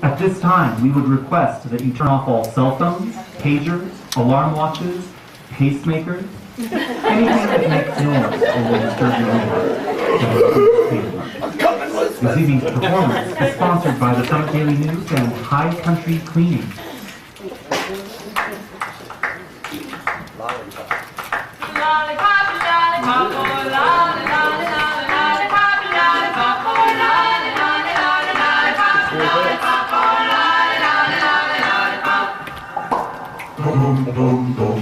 At this time, we would request that you turn off all cell phones, pagers, alarm watches, pacemakers, anything that makes noise or will disturb your neighbors. This evening's performance is sponsored by the Summit Daily News and High Country Cleaning. Boom, boom, boom.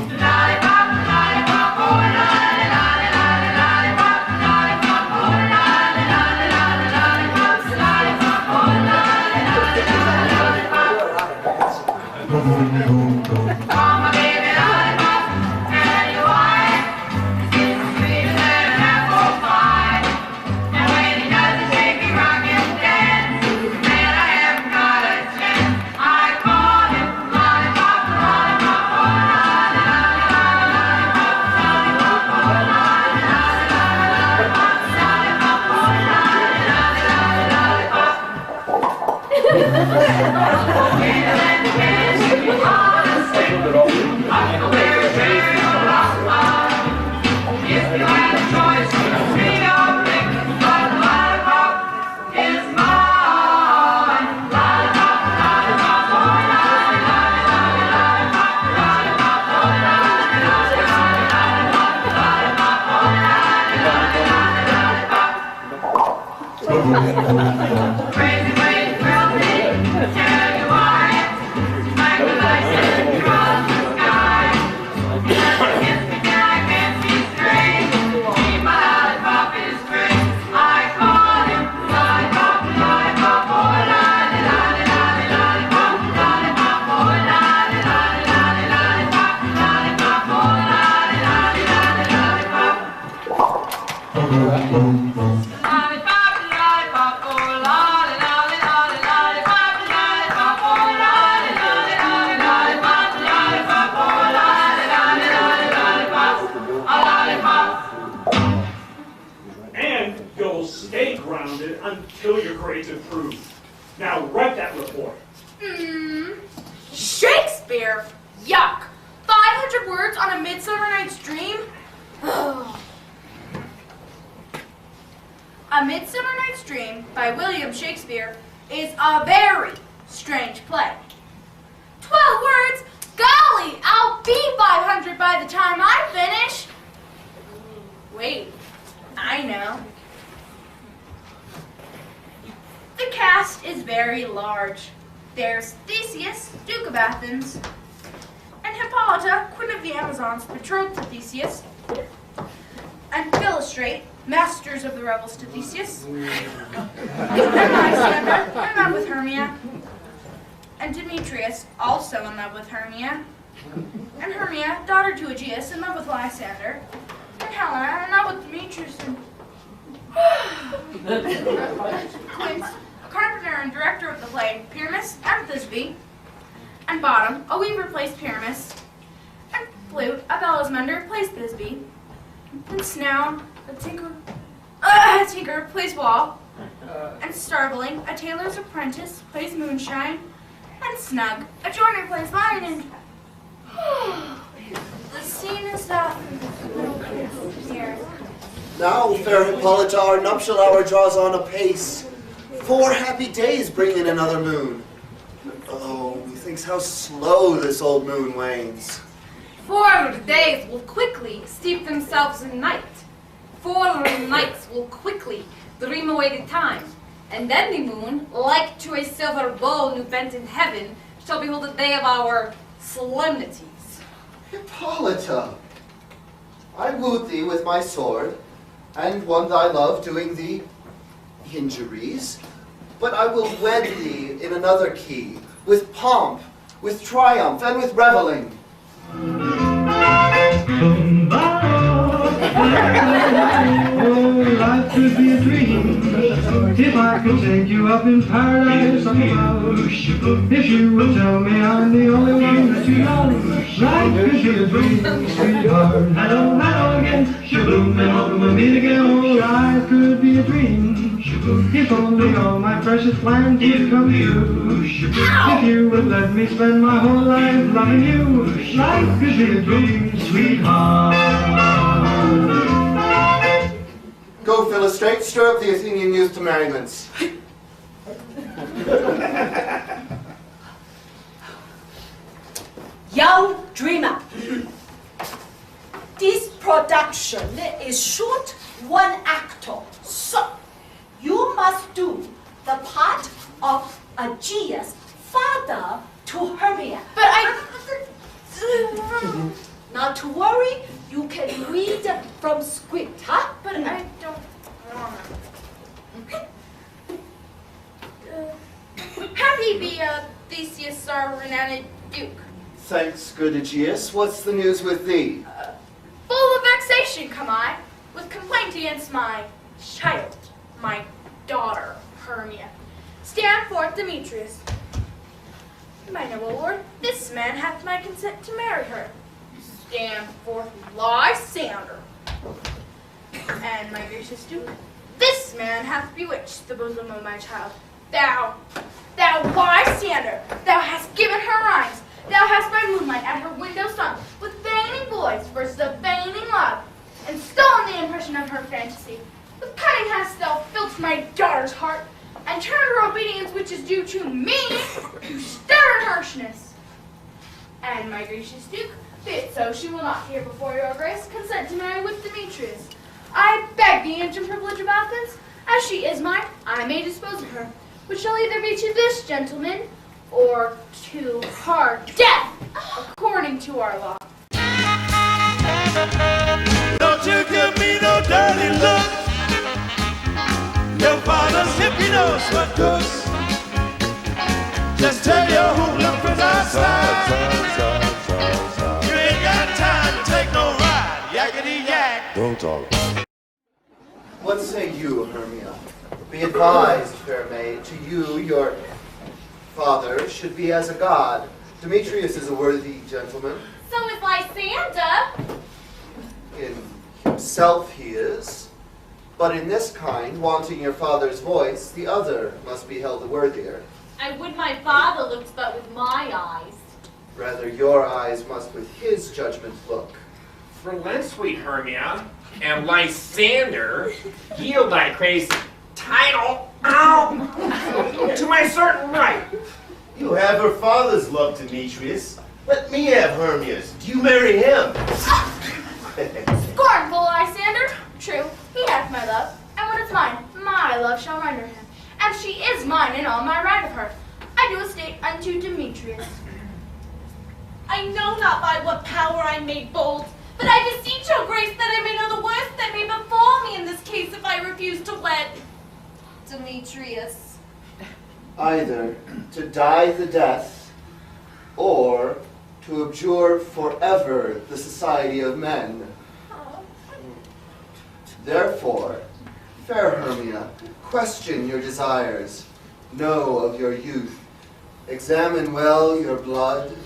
Until your grades improve. Now write that report. Shakespeare? Yuck! 500 words on A Midsummer Night's Dream? A Midsummer Night's Dream by William Shakespeare is a very strange play. 12 words? Golly, I'll be 500 by the time I finish. Wait, I know. The cast is very large. There's Theseus, Duke of Athens, and Hippolyta, Queen of the Amazons, betrothed to Theseus, and Philostrate, masters of the revels to Theseus, and Lysander, in love with Hermia, and Demetrius, also in love with Hermia, and Hermia, daughter to Aegeus, in love with Lysander, and Helena, in love with Demetrius, and Quince, carpenter and director of the play, Pyramus and Thisbe, and Bottom, a weaver plays Pyramus, and Flute, a bellows mender, plays Thisbe, and Snow, a tinker plays Wall, and Starveling, a tailor's apprentice, plays Moonshine, and Snug, a joiner, plays Lion, and the scene is here. Now, fair Hippolyta, our nuptial hour draws on apace. 4 happy days bring in another moon. Oh, methinks how slow this old moon wanes. 4 days will quickly steep themselves in night. 4 nights will quickly dream away the time. And then the moon, like to a silver bow new bent in heaven, shall behold the day of our solemnities. Hippolyta, I wooed thee with my sword, and won thy love doing thee injuries, but I will wed thee in another key, with pomp, with triumph, and with reveling. Oh, life could be a dream if I could take you up in paradise above. If you would tell me I'm the only one that you love, life could be a dream, sweetheart. Hello, hello again, shaboom, and hoping we'll meet again. Oh, life could be a dream if only all my precious plans would come true. let me spend my whole life loving you. Life could be a dream, sweetheart. Go, Philostrate, stir up the Athenian youth to merriments. Young dreamer, this production is short one actor, so you must do the part of Aegeus, father to Hermia. But Not to worry, you can read from script, huh? But I don't want to. Happy be Theseus, our renowned duke. Thanks, good Aegeus. What's the news with thee? Full of vexation come I, with complaint against my child, my daughter, Hermia. Stand forth, Demetrius. My noble lord, this man hath my consent to marry her. Stand forth, Lysander. And my gracious duke, this man hath bewitched the bosom of my child. Thou Lysander, thou hast given her rhymes. Thou hast by moonlight at her window sung, with feigning voice verses of feigning love, and stolen the impression of her fantasy. With cunning hast thou filled my daughter's heart, and turned her obedience, which is due to me, to stern harshness. And my gracious duke, be it so, she will not hear before your grace consent to marry with Demetrius. I beg the ancient privilege of Athens, as she is mine, I may dispose of her, which shall either be to this gentleman, or to hard death, according to our law. Don't you give me no dirty look. Your father's hippie knows what goes. Just tell your hula friends outside. You ain't got time to take no ride, yakety yak. Don't talk. What say you, Hermia? Be advised, fair maid, to you, your father should be as a god. Demetrius is a worthy gentleman. So is Lysander. In himself he is, but in this kind, wanting your father's voice, the other must be held the worthier. I would my father looked but with my eyes. Rather, your eyes must with his judgment look. Relent, sweet Hermia, and Lysander, yield thy crazy title to my certain right. You have her father's love, Demetrius. Let me have Hermia's. Do you marry him? Scornful Lysander, true, he hath my love, and what is mine, my love shall render him. And she is mine in all my right of her. I do estate unto Demetrius. I know not by what power I made bold, but I beseech your grace that I may know the worst that may befall me in this case if I refuse to wed Demetrius. Either to die the death, or to abjure forever the society of men. Therefore, fair Hermia, question your desires, know of your youth, examine well your blood,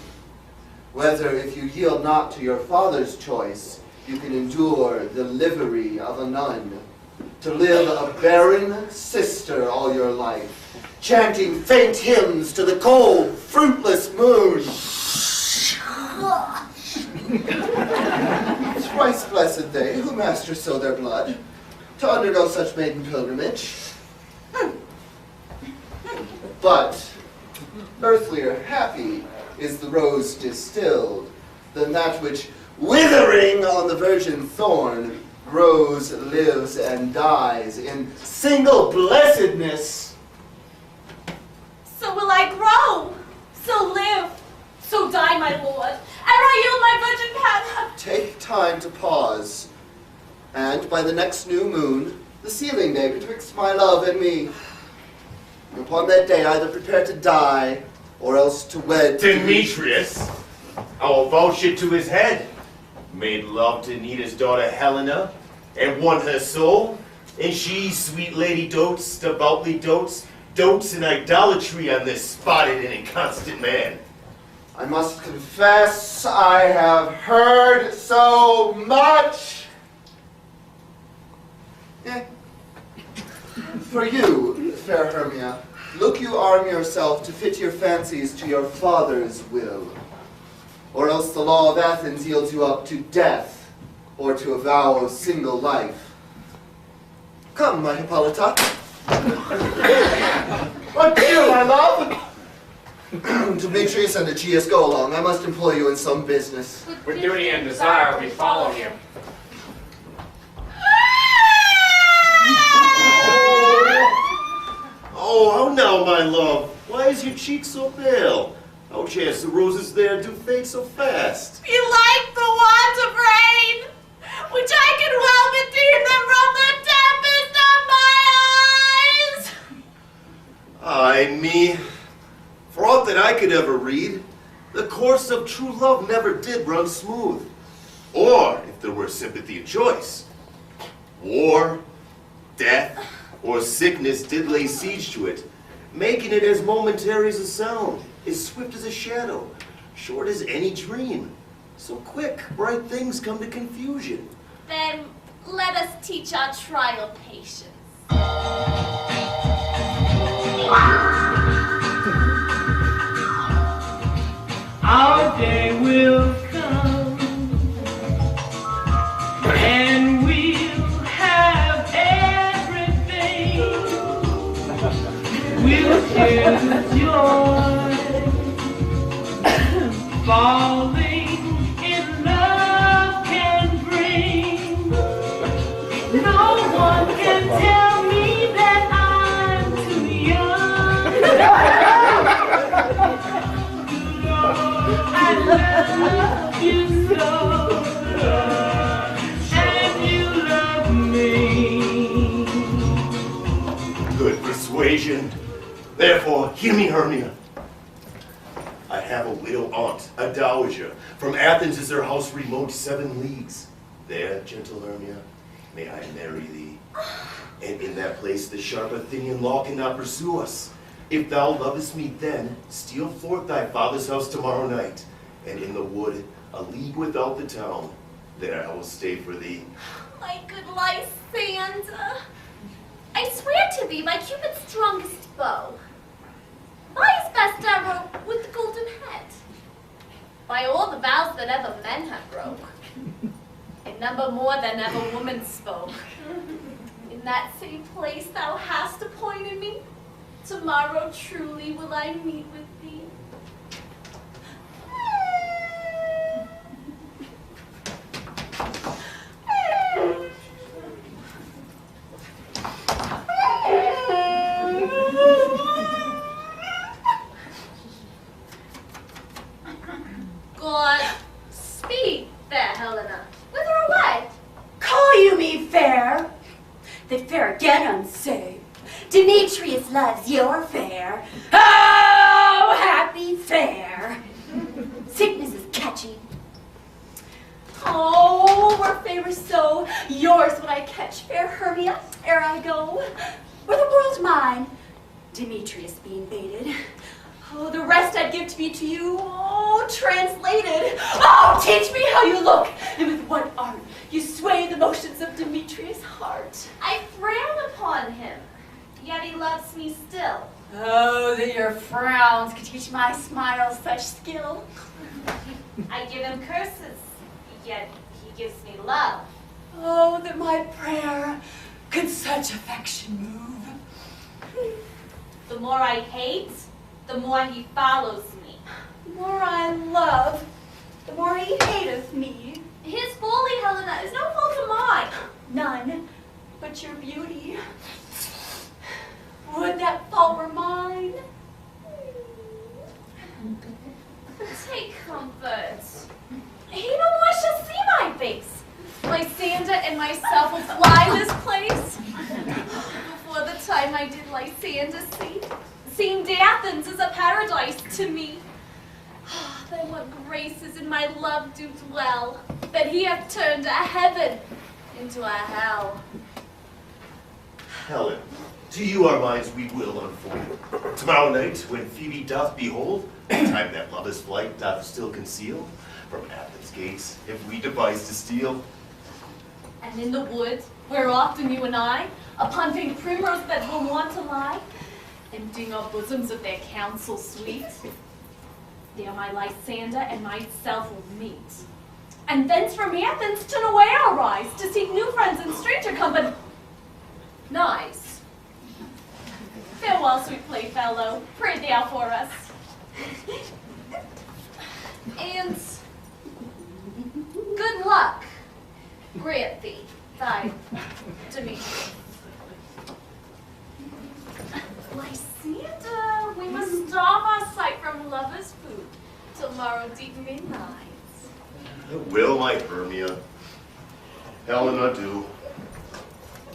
whether if you yield not to your father's choice, you can endure the livery of a nun, to live a barren sister all your life, chanting faint hymns to the cold, fruitless moon. Thrice blessed they who master so their blood, to undergo such maiden pilgrimage. But earthlier happy is the rose distilled than that which, withering on the virgin thorn, grows, lives, and dies in single blessedness. So will I grow, so live, so die, my lord, and I yield my virgin path. Take time to pause, and by the next new moon, the sealing day betwixt my love and me, upon that day either prepare to die, or else to wed Demetrius, I will vouch it to his head. Made love to Nita's daughter Helena, and won her soul, and she, sweet lady, dotes, devoutly dotes in idolatry on this spotted and inconstant man. I must confess I have heard so much. For you, fair Hermia, look you arm yourself to fit your fancies to your father's will, or else the law of Athens yields you up to death, or to a vow of single life. Come, my Hippolyta. What dear, my love? Demetrius and Aegeus, go along. I must employ you in some business. With duty and desire, we follow you. Oh, how now, my love? Why is your cheek so pale? How chance the roses there do fade so fast? Be like the want of rain, which I can well redeem them from the tempest of my eyes. Ay me, for aught that I could ever read, the course of true love never did run smooth. Or, if there were sympathy and choice, war, death, or sickness did lay siege to it, making it as momentary as a sound, as swift as a shadow, short as any dream. So quick, bright things come to confusion. Then let us teach our trial patience. Our day will come, and we'll have everything. We'll share the joy, falling in love can bring. No one can tell me that I'm too young. I love you so, and you love me. Good persuasion. Therefore, hear me, Hermia. I have a widow aunt, a dowager. From Athens is her house remote 7 leagues. There, gentle Hermia, may I marry thee. And in that place the sharp Athenian law cannot pursue us. If thou lovest me then, steal forth thy father's house tomorrow night, and in the wood, a league without the town, there I will stay for thee. My good Lysander, I swear to thee by Cupid's strongest bow, by his best arrow with the golden head, by all the vows that ever men have broke, in number more than ever woman spoke. In that same place thou hast appointed me, tomorrow truly will I meet with thee. God speed there, Helena. Whither away? Call you me fair? That fair again unsay. Demetrius loves your fair. Oh, happy fair. Sickness is catchy. Oh, were favor so, yours would I catch, fair Hermia, ere I go. Were the world mine, Demetrius be invaded. Oh, the rest I'd give to be to you, oh, translated. Oh, teach me how you look, and with what art you sway the motions of Demetrius' heart. I frown upon him, yet he loves me still. Oh, that your frowns could teach my smiles such skill. I give him curses, yet he gives me love. Oh, that my prayer could such affection move. The more I hate, the more he follows me. The more I love, the more he hateth me. His folly, Helena, is no fault of mine. None but your beauty. Would that fault were mine? Take comfort. He no more shall see my face. Lysander and myself will fly this place. Before the time I did Lysander see, seemed Athens as a paradise to me. Then what graces in my love do dwell, that he hath turned a heaven into a hell. Helen, to you our minds we will unfold. Tomorrow night, when Phoebe doth behold, the time that lover's flight doth still conceal, from Athens' gates, if we devise to steal. And in the wood, where often you and I, upon vain primrose beds will want to lie, emptying our bosoms of their counsel sweet. There my Lysander and myself will meet. And thence from Athens to away I'll rise, to seek new friends and stranger company. Nice. Farewell, sweet playfellow, pray thou for us. And good luck grant thee, thy Demetrius. Lysander, we must starve our sight from lovers' food till morrow deep midnights. Will my Hermia, Helena do?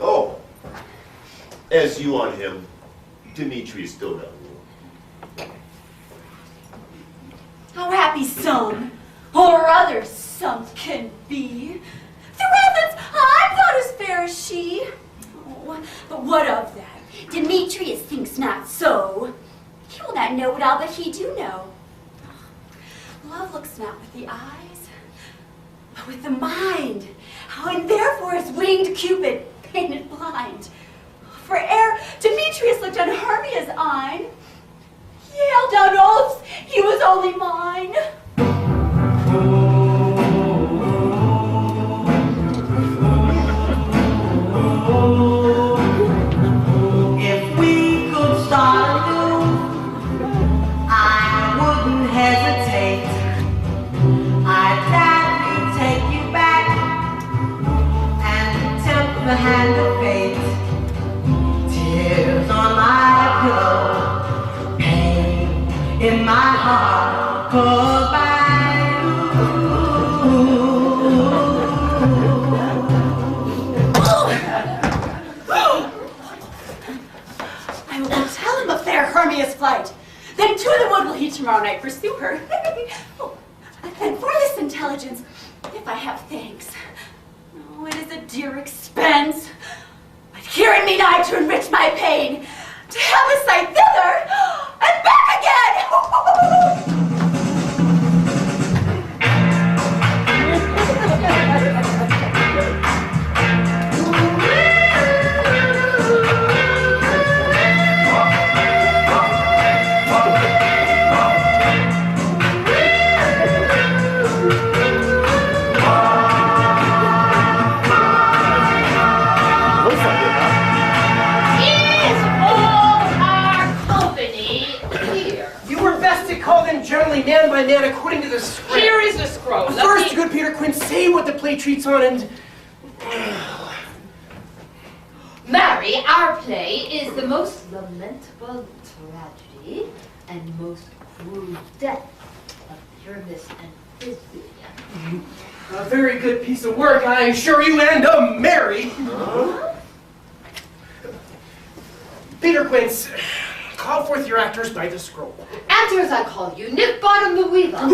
Oh, as you on him, Demetrius still down. How happy some, or others some can be. Through Athens, I'm not as fair as she. Oh, but what of that? Demetrius thinks not so. He will not know what all that he do know. Love looks not with the eyes, but with the mind. And therefore is winged Cupid painted blind. For ere Demetrius looked on Hermia's eyne, he held out oaths he was only mine. If we could start anew, I wouldn't hesitate. I'd gladly take you back and tempt the hand of fate. Tears on my pillow, pain in my heart, 'cause I will go tell him of fair Hermia's flight. Then to the wood will he tomorrow night pursue her. Oh, and for this intelligence, if I have thanks, oh, it is a dear expense. But here in me nigh to enrich my pain, to have a sight thither and back again. Generally man by man according to the script. Here is the scroll. But first, good Peter Quinn, say what the play treats on and... Mary, our play is the most lamentable tragedy and most cruel death of Pyramus and Thisbe. A very good piece of work, I assure you, and a merry. Peter Quince, call forth your actors by the scroll. Actors, I call you, Nick Bottom the Weaver.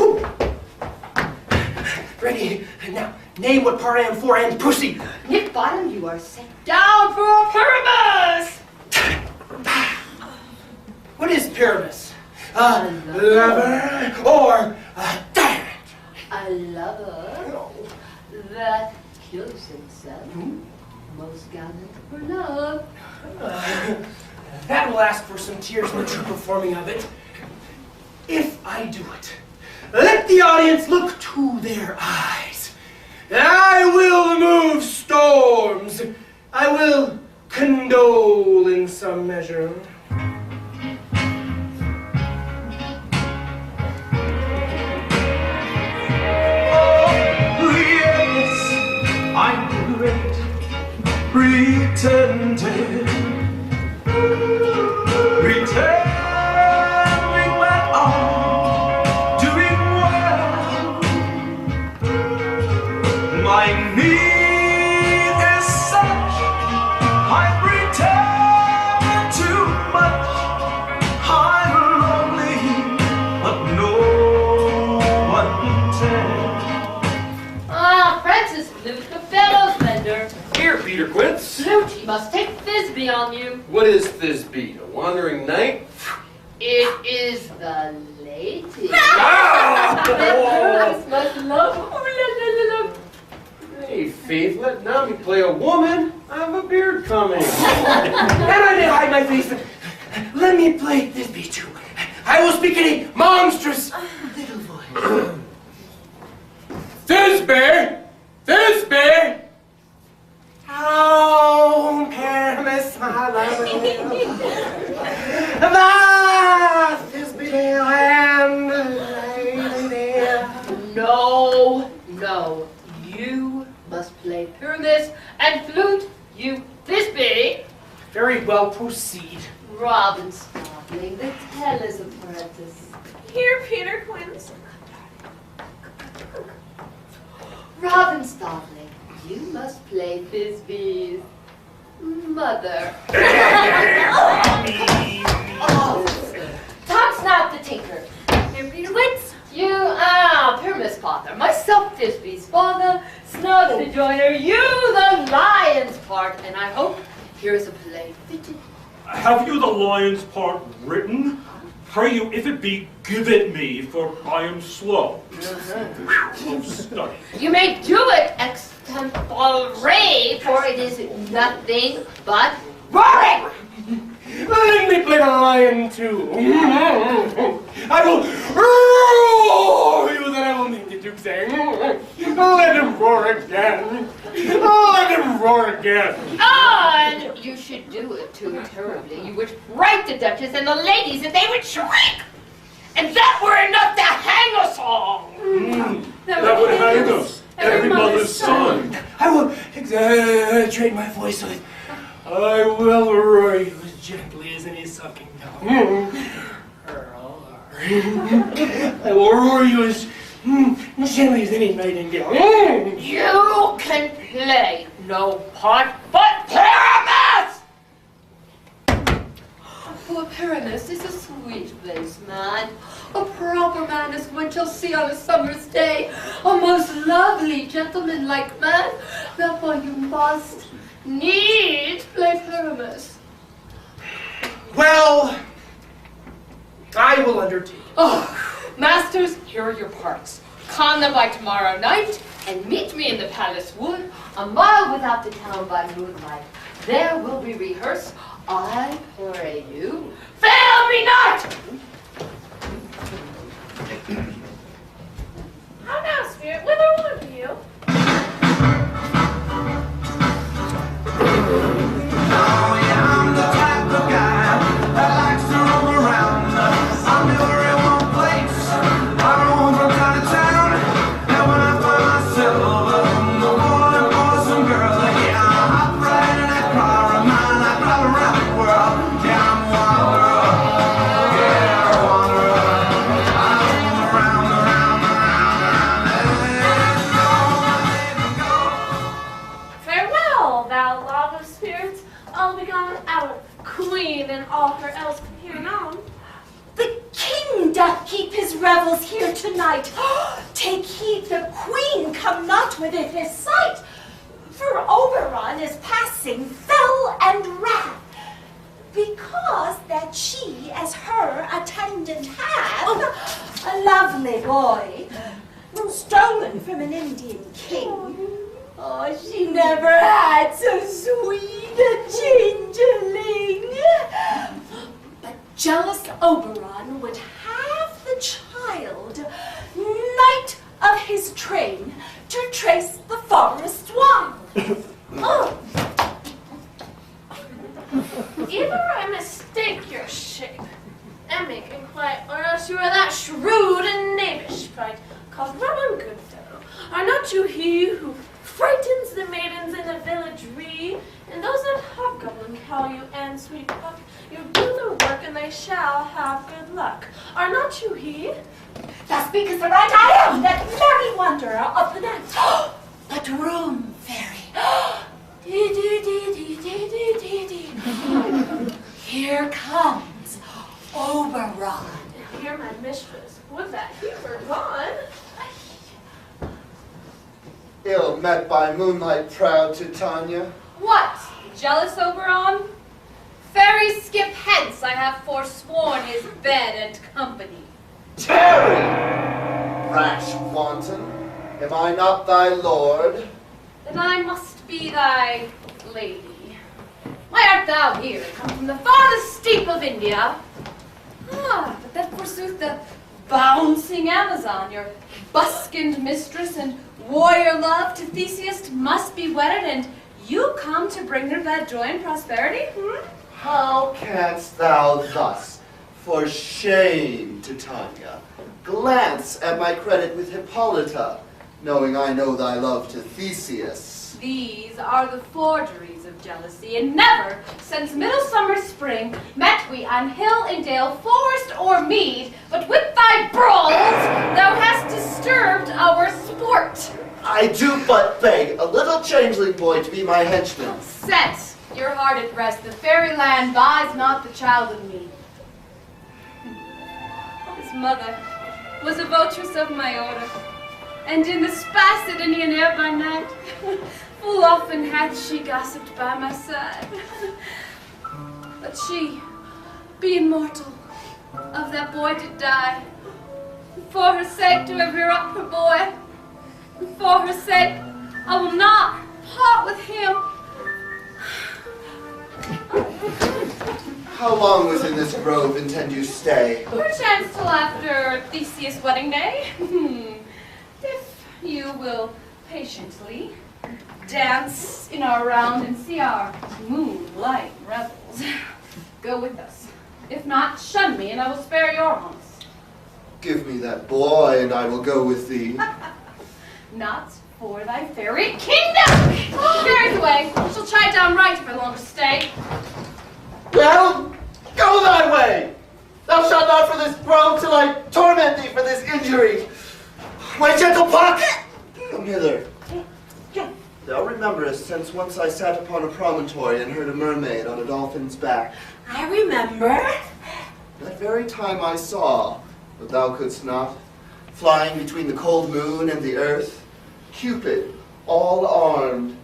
Ready? Now, name what part I am for and proceed. Nick Bottom, you are sent down for Pyramus! What is Pyramus? A lover or a tyrant? A lover that kills himself. Most gallant for love. That will ask for some tears in the true performing of it. If I do it, let the audience look to their eyes. I will move storms. I will condole in some measure. Oh, yes, I'm great, pretending, when I'm doing well. My need is such, I pretend too much. I'm lonely, but no one can tell. Ah, Francis Flute, the bellows mender. Here, Peter Quince. Flute, you must take Thisbe on you. What is Thisbe, a wandering knight? It is the lady. Ah! That must love. Oh, Hey, Faith, let now me play a woman. I have a beard coming. And I may hide my face, let me play Thisbe too. I will speak in a monstrous little voice. Thisbe! Thisbe! Oh, Paramus, my love. Thisbe and No, no. You must play Pyramus and flute, you Thisbe. Very well, proceed. Robin Starveling, the teller's apprentice. Here, Peter Quince. Robin Starveling, you must play Thisbe's mother. Talks not the tinker. Here, Peter Quince. You, Pyramus father, myself Thisbe's father, Snug the joiner, you the lion's part, and I hope here's a play fitted. Have you the lion's part written? Pray you, if it be, give it me, for I am slow of study. You may do it extempore, for it is nothing but roaring! Let me play the lion too. I will roar you, then I will make the Duke say, let him roar again. Let him roar again. And you should do it too terribly. You would fright the Duchess and the ladies, and they would shriek. And that were enough to hang us all. That would hang us, every mother's son. I will exaggerate my voice with, I will roar you as gently as any sucking dog. I will roar you as gently as any nightingale. You can play no part but Pyramus! For Pyramus is a sweet place, man. A proper man as one shall see on a summer's day. A most lovely gentleman-like man. Therefore you must needs play Pyramus. Well, I will undertake. Oh, masters, here are your parts. Con them by tomorrow night, and meet me in the palace wood, a mile without the town by moonlight. There will be rehearsed, I pray you. Fail me not! How now, Spirit? Whither would you? I'm the type of guy that likes to roam around. I'm never in one place. I roam from town to town. And when I find myself the boy, boys and girls, yeah, I hop right in that car of mine. I drive around the world. Yeah, I'm a wanderer. Yeah, a wanderer. I roam around, around, around, around. Let's go, baby, go. Farewell, thou log of spirits. I'll be gone out, queen, and all her elves from here on. The king doth keep his revels here tonight. Take heed the queen come not within his sight. For Oberon is passing fell and wrath, because that she as her attendant hath a lovely boy, stolen from an Indian king. Oh, she never had so sweet a changeling. But jealous Oberon would have the child, knight of his train, to trace the forest one. Oh. Either I mistake your shape and make inquiry, or else you are that shrewd and knavish fight, called Robin Goodfellow. Are not you he who frightens the maidens in the village and those that hobgoblin call you and sweet puck? You do the work and they shall have good luck. Are not you he? Thou speakest the right I am, that merry wanderer of the night. But room, fairy. Here comes Oberon. Hear my mistress, would that he were gone. Ill met by moonlight, proud Titania. What? Jealous Oberon? Fairy, skip hence, I have forsworn his bed and company. Tarry! Rash wanton, am I not thy lord? Then I must be thy lady. Why art thou here, come from the farthest steep of India? Ah, but that forsooth the bouncing Amazon, your buskined mistress and warrior love to Theseus must be wedded, and you come to bring her glad joy and prosperity? How canst thou thus, for shame, Titania, glance at my credit with Hippolyta, knowing I know thy love to Theseus? These are the forgeries of jealousy, and never, since midsummer spring, met we on hill and dale, forest or mead, but with thy brawls thou hast disturbed our sport. I do but beg a little changeling boy to be my henchman. Set your heart at rest, the fairy land buys not the child of me. His mother was a votress of my order, and in the Spassidinian air by night, full often hath she gossiped by my side. But she, being mortal, of that boy did die. For her sake to have reared up her boy, and for her sake I will not part with him. How long within this grove intend you stay? Perchance till after Theseus' wedding day. If you will patiently dance in our round and see our moonlight revels, go with us. If not, shun me and I will spare your haunts. Give me that boy and I will go with thee. Not for thy fairy kingdom! Carry it away. She'll chide down right if I longer stay. Well, go thy way! Thou shalt not for this grove till I torment thee for this injury. My gentle Puck! Come hither. Thou rememberest since once I sat upon a promontory and heard a mermaid on a dolphin's back. I remember. That very time I saw, but thou couldst not, flying between the cold moon and the earth, Cupid, all armed.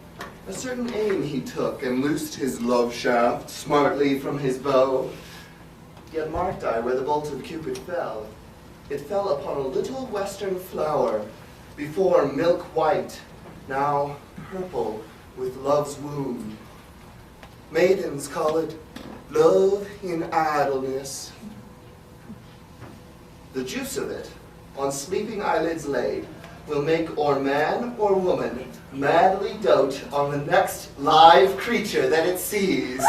A certain aim he took, and loosed his love shaft smartly from his bow. Yet marked I where the bolt of Cupid fell. It fell upon a little western flower, before milk white, now purple with love's wound. Maidens call it love in idleness. The juice of it, on sleeping eyelids laid, will make or man or woman madly dote on the next live creature that it sees.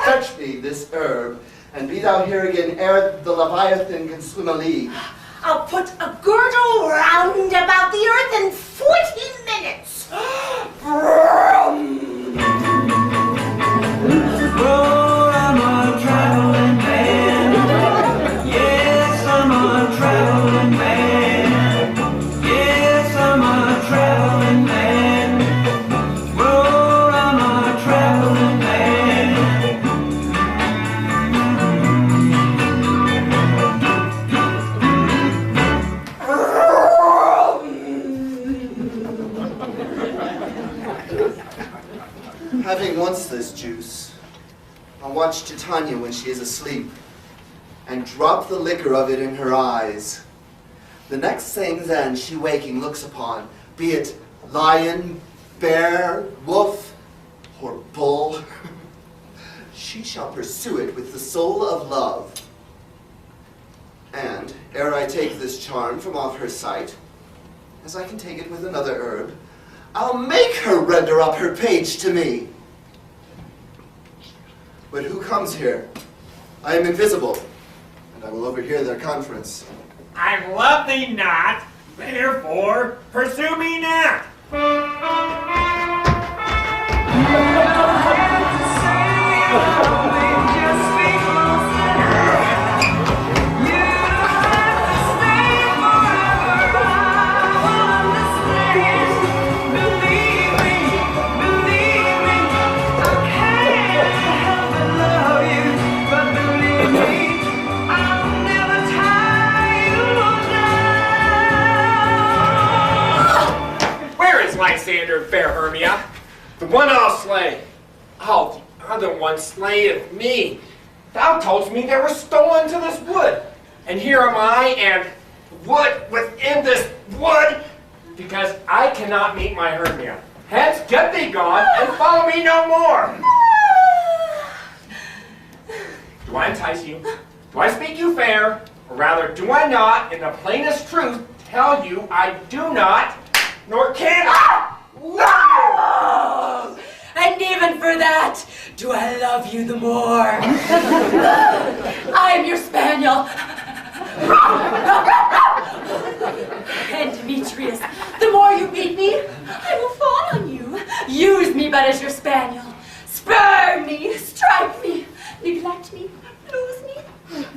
Touch me this herb, and be thou here again ere the Leviathan can swim a league. I'll put a girdle round about the earth in 40 minutes. Oh, I'm a traveling man. Yes, I'm a traveling man. Yes, I'm a traveling man. Oh, I'm a traveling man. Having once this juice, I'll watch Titania when she is asleep, and drop the liquor of it in her eyes. The next thing then she waking looks upon, be it lion, bear, wolf, or bull, she shall pursue it with the soul of love. And, ere I take this charm from off her sight, as I can take it with another herb, I'll make her render up her page to me. But who comes here? I am invisible, and I will overhear their conference. I love thee not, therefore pursue me not. Lysander, fair Hermia. The one I'll slay. Oh, the other one slayeth me. Thou toldst me they were stolen to this wood. And here am I, and wood within this wood, because I cannot meet my Hermia. Hence, get thee gone, and follow me no more. Do I entice you? Do I speak you fair? Or rather, do I not, in the plainest truth, tell you I do not, nor can I love you? And even for that, do I love you the more? I am your spaniel. And Demetrius, the more you beat me, I will fawn on you. Use me but as your spaniel. Spurn me, strike me, neglect me, lose me.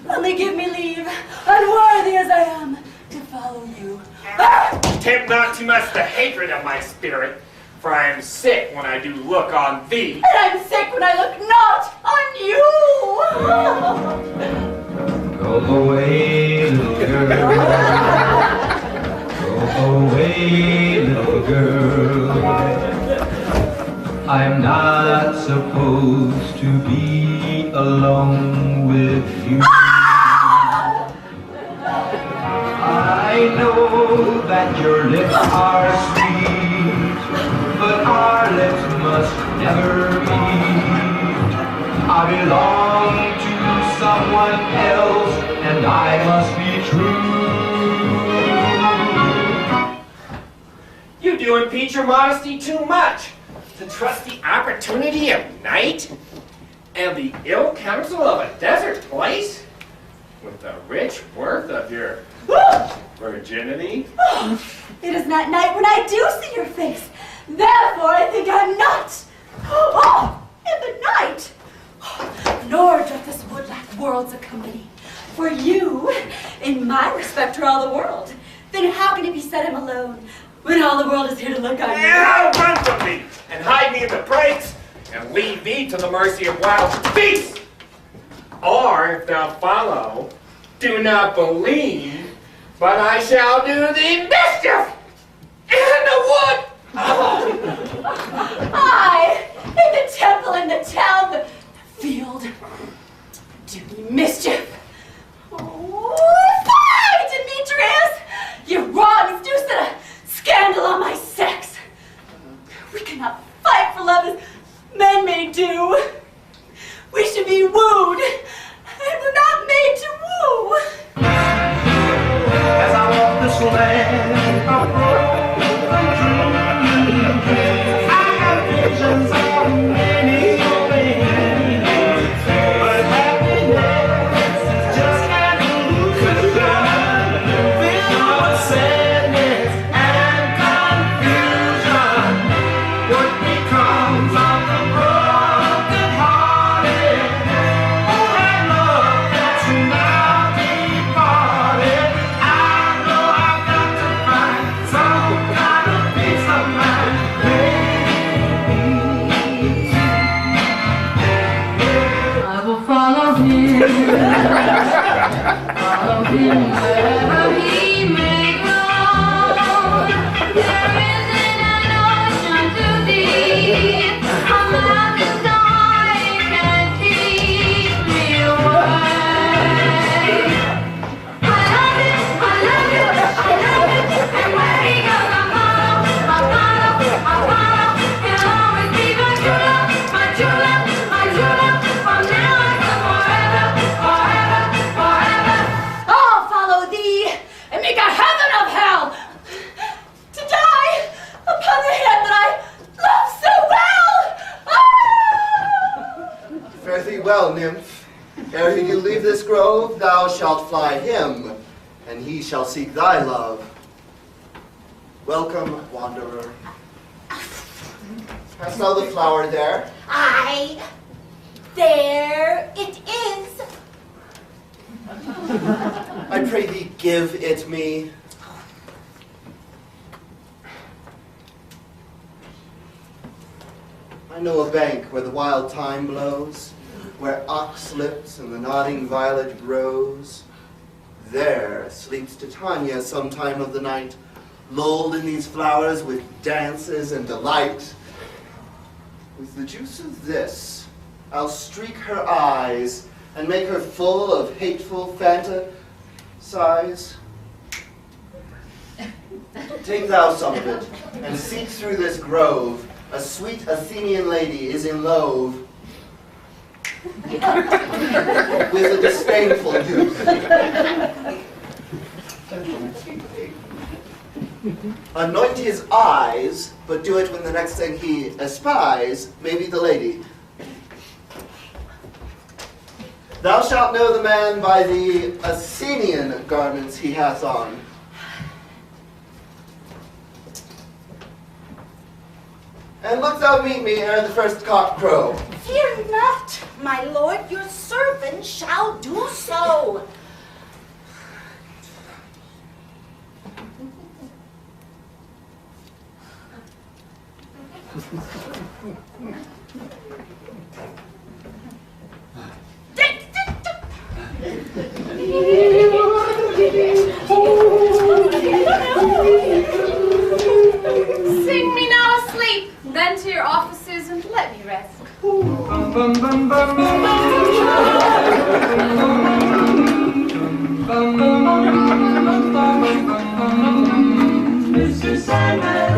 Only give me leave, unworthy as I am, to follow you. Tempt not too much the hatred of my spirit, for I am sick when I do look on thee. And I'm sick when I look not on you. Go away, little girl. Go away, little girl. I'm not supposed to be alone with you. I know that your lips are sweet, but our lips must never meet. I belong to someone else, and I must be true. You do impeach your modesty too much, to trust the opportunity of night, and the ill counsel of a desert place, with the rich worth of your virginity. It is not night when I do see your face. Therefore, I think I'm not. In the night. Nor doth this wood lack worlds of company. For you, in my respect, are all the world. Then how can it be said I'm alone, when all the world is here to look on me? Now run from me, and hide me in the brakes, and leave thee to the mercy of wild beasts. Or, if thou follow, do not believe, but I shall do thee mischief in the wood. I, in the temple, in the town, the field, do me mischief. Fie, Demetrius! You raw seduced a scandal on my sex. We cannot fight for love as men may do. We should be wooed, and we're not made to woo. As I walk this land of broken dreams, I have visions of many things, but happiness is just an illusion, filled with sadness and confusion. What becomes of the broken hearted, who had love that's now departed? I know I've got to find some kind of peace of mind, I will follow him, follow him wherever he may go. There isn't an ocean too deep, a mountain high can't keep me away. I love it, I love it, I love it, and where he goes I follow, he'll always be my true love, my true love, my true love, from now on to forever, forever, forever. I'll follow thee and make a heaven of hell to die upon the head that I love so well. Fare thee well, nymph. Ere he leave this grove, thou shalt fly him, and he shall seek thy love. Welcome, wanderer. Hast thou the flower there? Aye, there it is. I pray thee, give it me. I know a bank where the wild thyme blows, where ox lips and the nodding violet grows. There sleeps Titania some time of the night, lulled in these flowers with dances and delight. With the juice of this, I'll streak her eyes and make her full of hateful fantasies. Take thou some of it, and seek through this grove a sweet Athenian lady is in love with a disdainful youth. Anoint his eyes, but do it when the next thing he espies may be the lady. Thou shalt know the man by the Athenian garments he hath on. And look thou meet me ere the first cock crow. Fear not, my lord, your servant shall do so. Sing me now asleep, then to your offices and let me rest. Mr. Sandman,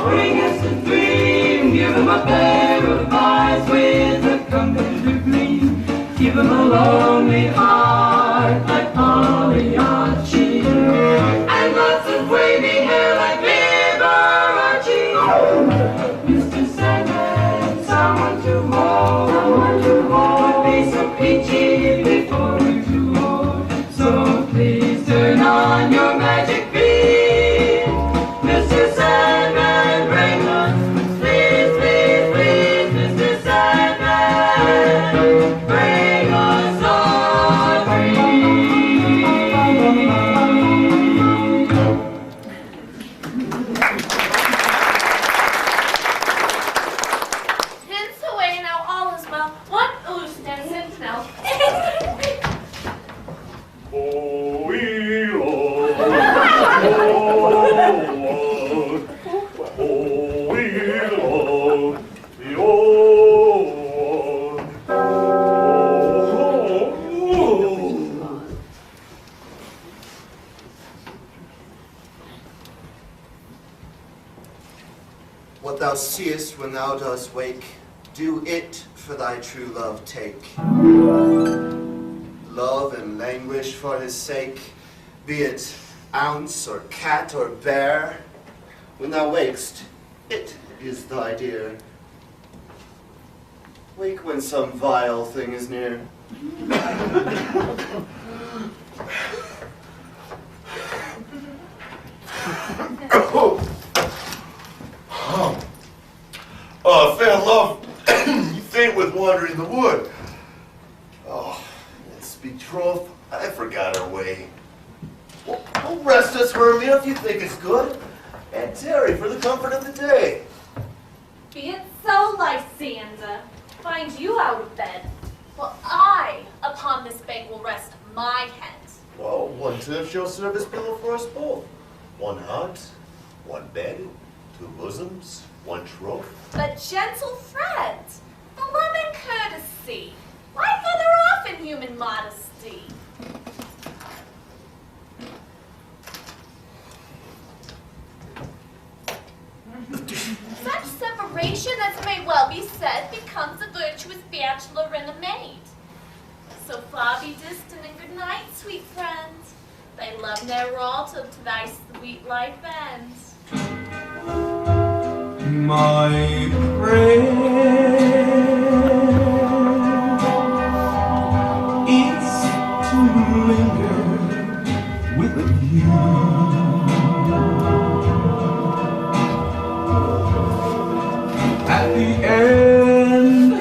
bring us a dream. Give him a pair of eyes with a compass to gleam. Give him a lonely heart like Pagliacci, and lots of wavy hair like Liberace. Mr. Sandman, someone to hold, would be so peachy before we're too old. So please turn on your magic beam, Mr. Sandman, bring us, please, please, please, Mr. Sandman, bring us our Hence away, now all is well. One loose and sentinel. What thou seest when thou dost wake, do it for thy true love take. Love and languish for his sake, be it ounce or cat or bear. When thou wakest, it is thy dear. Wake when some vile thing is near. Fair love, you faint with wandering the wood. Oh, speak troth, I forgot our way. Well, rest us, Hermia, if you think it's good, and tarry for the comfort of the day. Be it so, Lysander. Find you out of bed. Well, I, upon this bank, will rest my head. Well, one turf shall serve as pillow for us both. One heart, one bed, two bosoms, one troth. But gentle friend, the lemon courtesy, lie further off in human modesty. Such separation, as may well be said, becomes a virtuous bachelor and a maid. So far be distant, and good night, sweet friend. Thy love ne'er altered to thy sweet life end. My prayer is to linger with you. At the end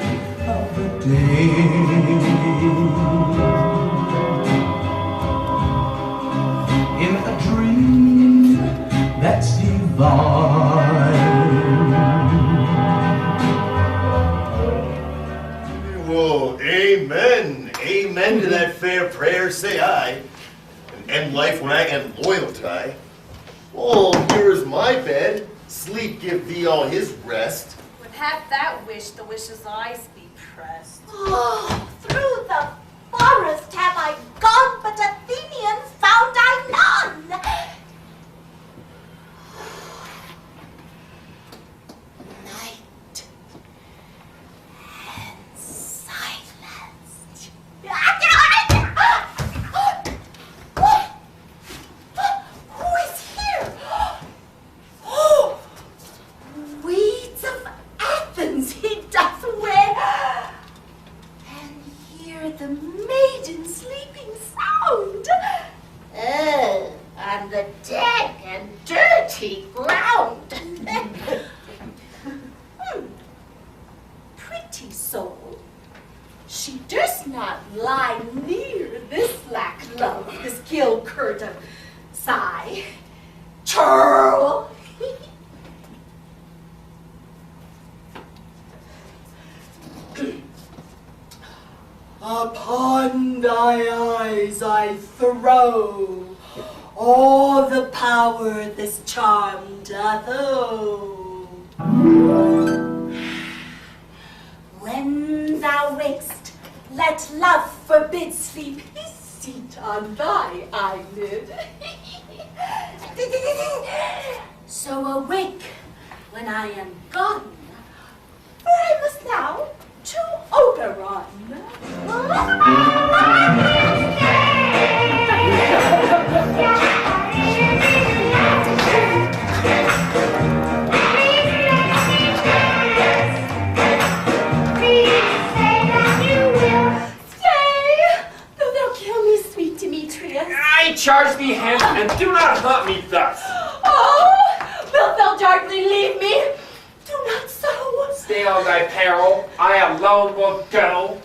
of the day, in a dream that's divine. Whoa, amen. Amen to that fair prayer, say I. And end life when I end loyalty. Oh, here is my bed. Sleep give thee all his rest. Would have that wish, the wish's eyes be pressed. Oh, through the forest have I gone, but Athenians found I none. the dead and dirty ground. Pretty soul, she durst not lie near this lack love, this gill curt of sigh. Churl! Upon thy eyes I throw all the power this charm doth owe. When thou wakest, let love forbid sleep his seat on thy eyelid. So awake when I am gone, for I must now to Oberon. I charge thee hence, and do not haunt me thus. Oh, wilt thou darkly leave me? Do not so. Stay on thy peril, I alone will go.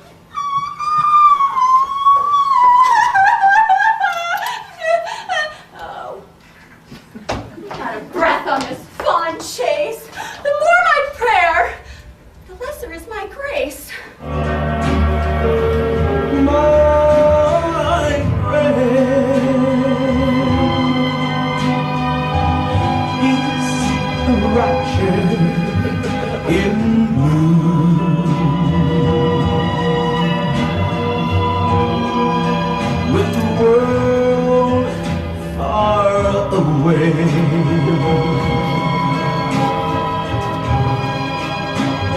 Oh, not a breath on this fond chase. The more my prayer, the lesser is my grace. In blue, with the world far away,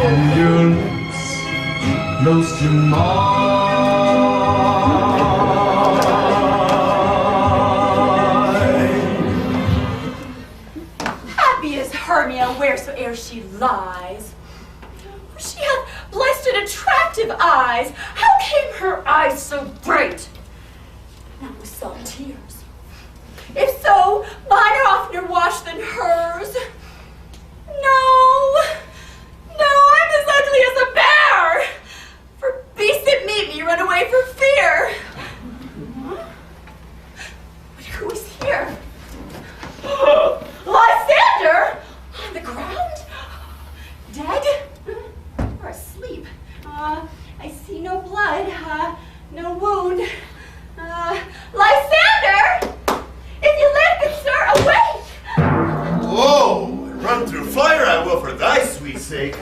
and your lips close to mine. Happy is Hermia wheresoe'er she lies. She hath blessed and attractive eyes. How came her eyes so bright? Not with salt tears. If so, mine are oftener washed than hers. No, I'm as ugly as a bear. For beasts that meet me run away for fear. But who is here? Lysander! On the ground? Dead? Or asleep? I see no blood, no wound. Lysander! If you live, good sir, awake! Whoa! And run through fire I will for thy sweet sake.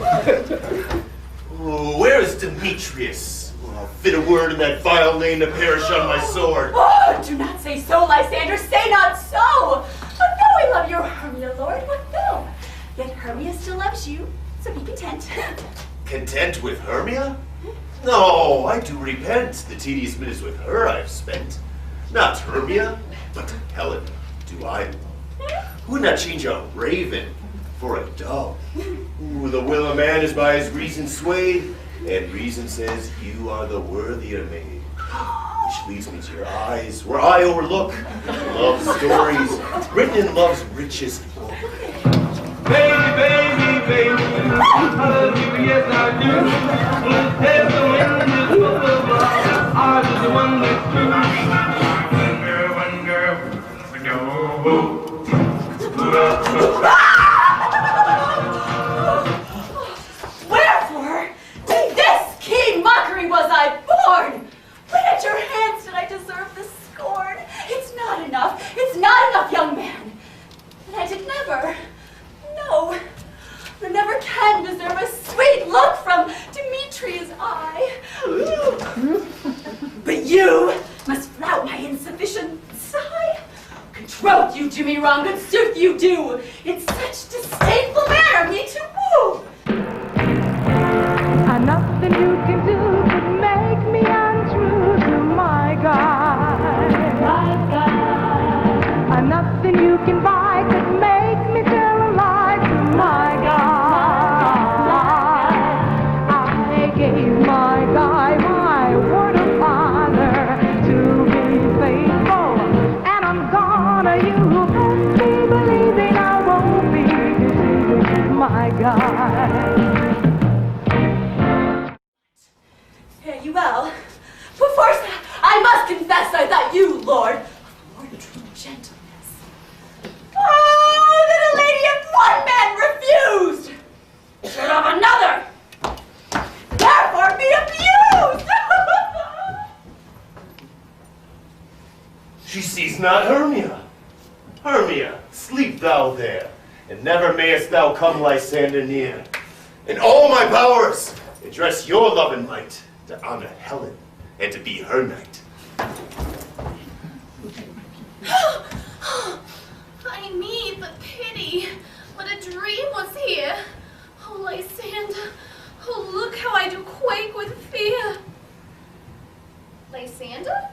Oh, where is Demetrius? Oh, I'll fit a word in that vile name to perish on my sword. Oh, do not say so, Lysander, say not so! But though I love your Hermia, Lord, what though? Yet Hermia still loves you, so be content. Content with Hermia? No, I do repent. The tedious minutes with her I've spent. Not Hermia, but Helen do I love. Who would not change a raven for a dove? Ooh, the will of man is by his reason swayed, and reason says you are the worthier maid. Which leads me to your eyes, where I overlook love stories written in love's richest book. Baby, baby, baby, I love you, yes I do. There's no end in this world of love. Ours is the one that's true. One girl, no. Wherefore, to this keen mockery was I born. When at your hands did I deserve this scorn? It's not enough, young man. And I did never, no, nor never can deserve a sweet look from Demetrius' eye. But you must flout my insufficient sigh. Troth, you do me wrong, good sooth you do. In such disdainful manner me to woo. And nothing you can do could make me untrue to my God. My God. And nothing you can buy could make me feel alive to my God. I gave my guy my word of honor to be faithful, and I'm gonna you. you, Lord, of more true gentleness. Oh, that a lady of one man refused should of another, therefore be abused. She sees not Hermia. Hermia, sleep thou there, and never mayest thou come Lysander near. In all my powers, address your love and might to honor Helen and to be her knight. I need the pity. What a dream was here. Oh, Lysander. Oh, look how I do quake with fear. Lysander?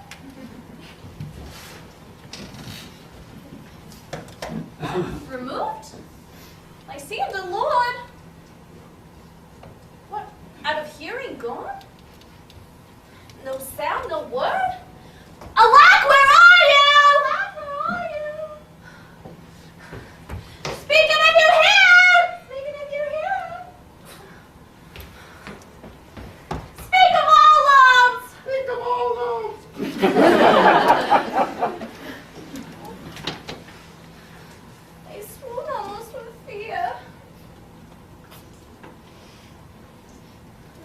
Removed? Lysander, Lord. What? Out of hearing gone? No sound, no word? Alack, where are you? Alack, where are you? Speaking of you here! Speaking of you here! Speak of all loves! Speak of all loves! I swoon almost with fear.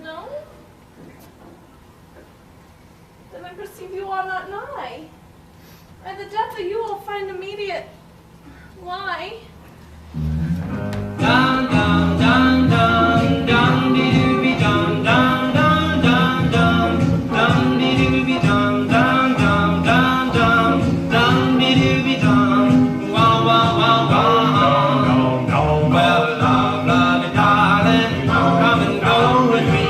No? Then I perceive you are not nigh. By the death of you will find immediate lie. Dun dun dun dun dun dee dun dun dun dun dun dun dee dun dun dun dun dun dun dee dun wow wow wow wow. Well, lovely darling, come and go with me.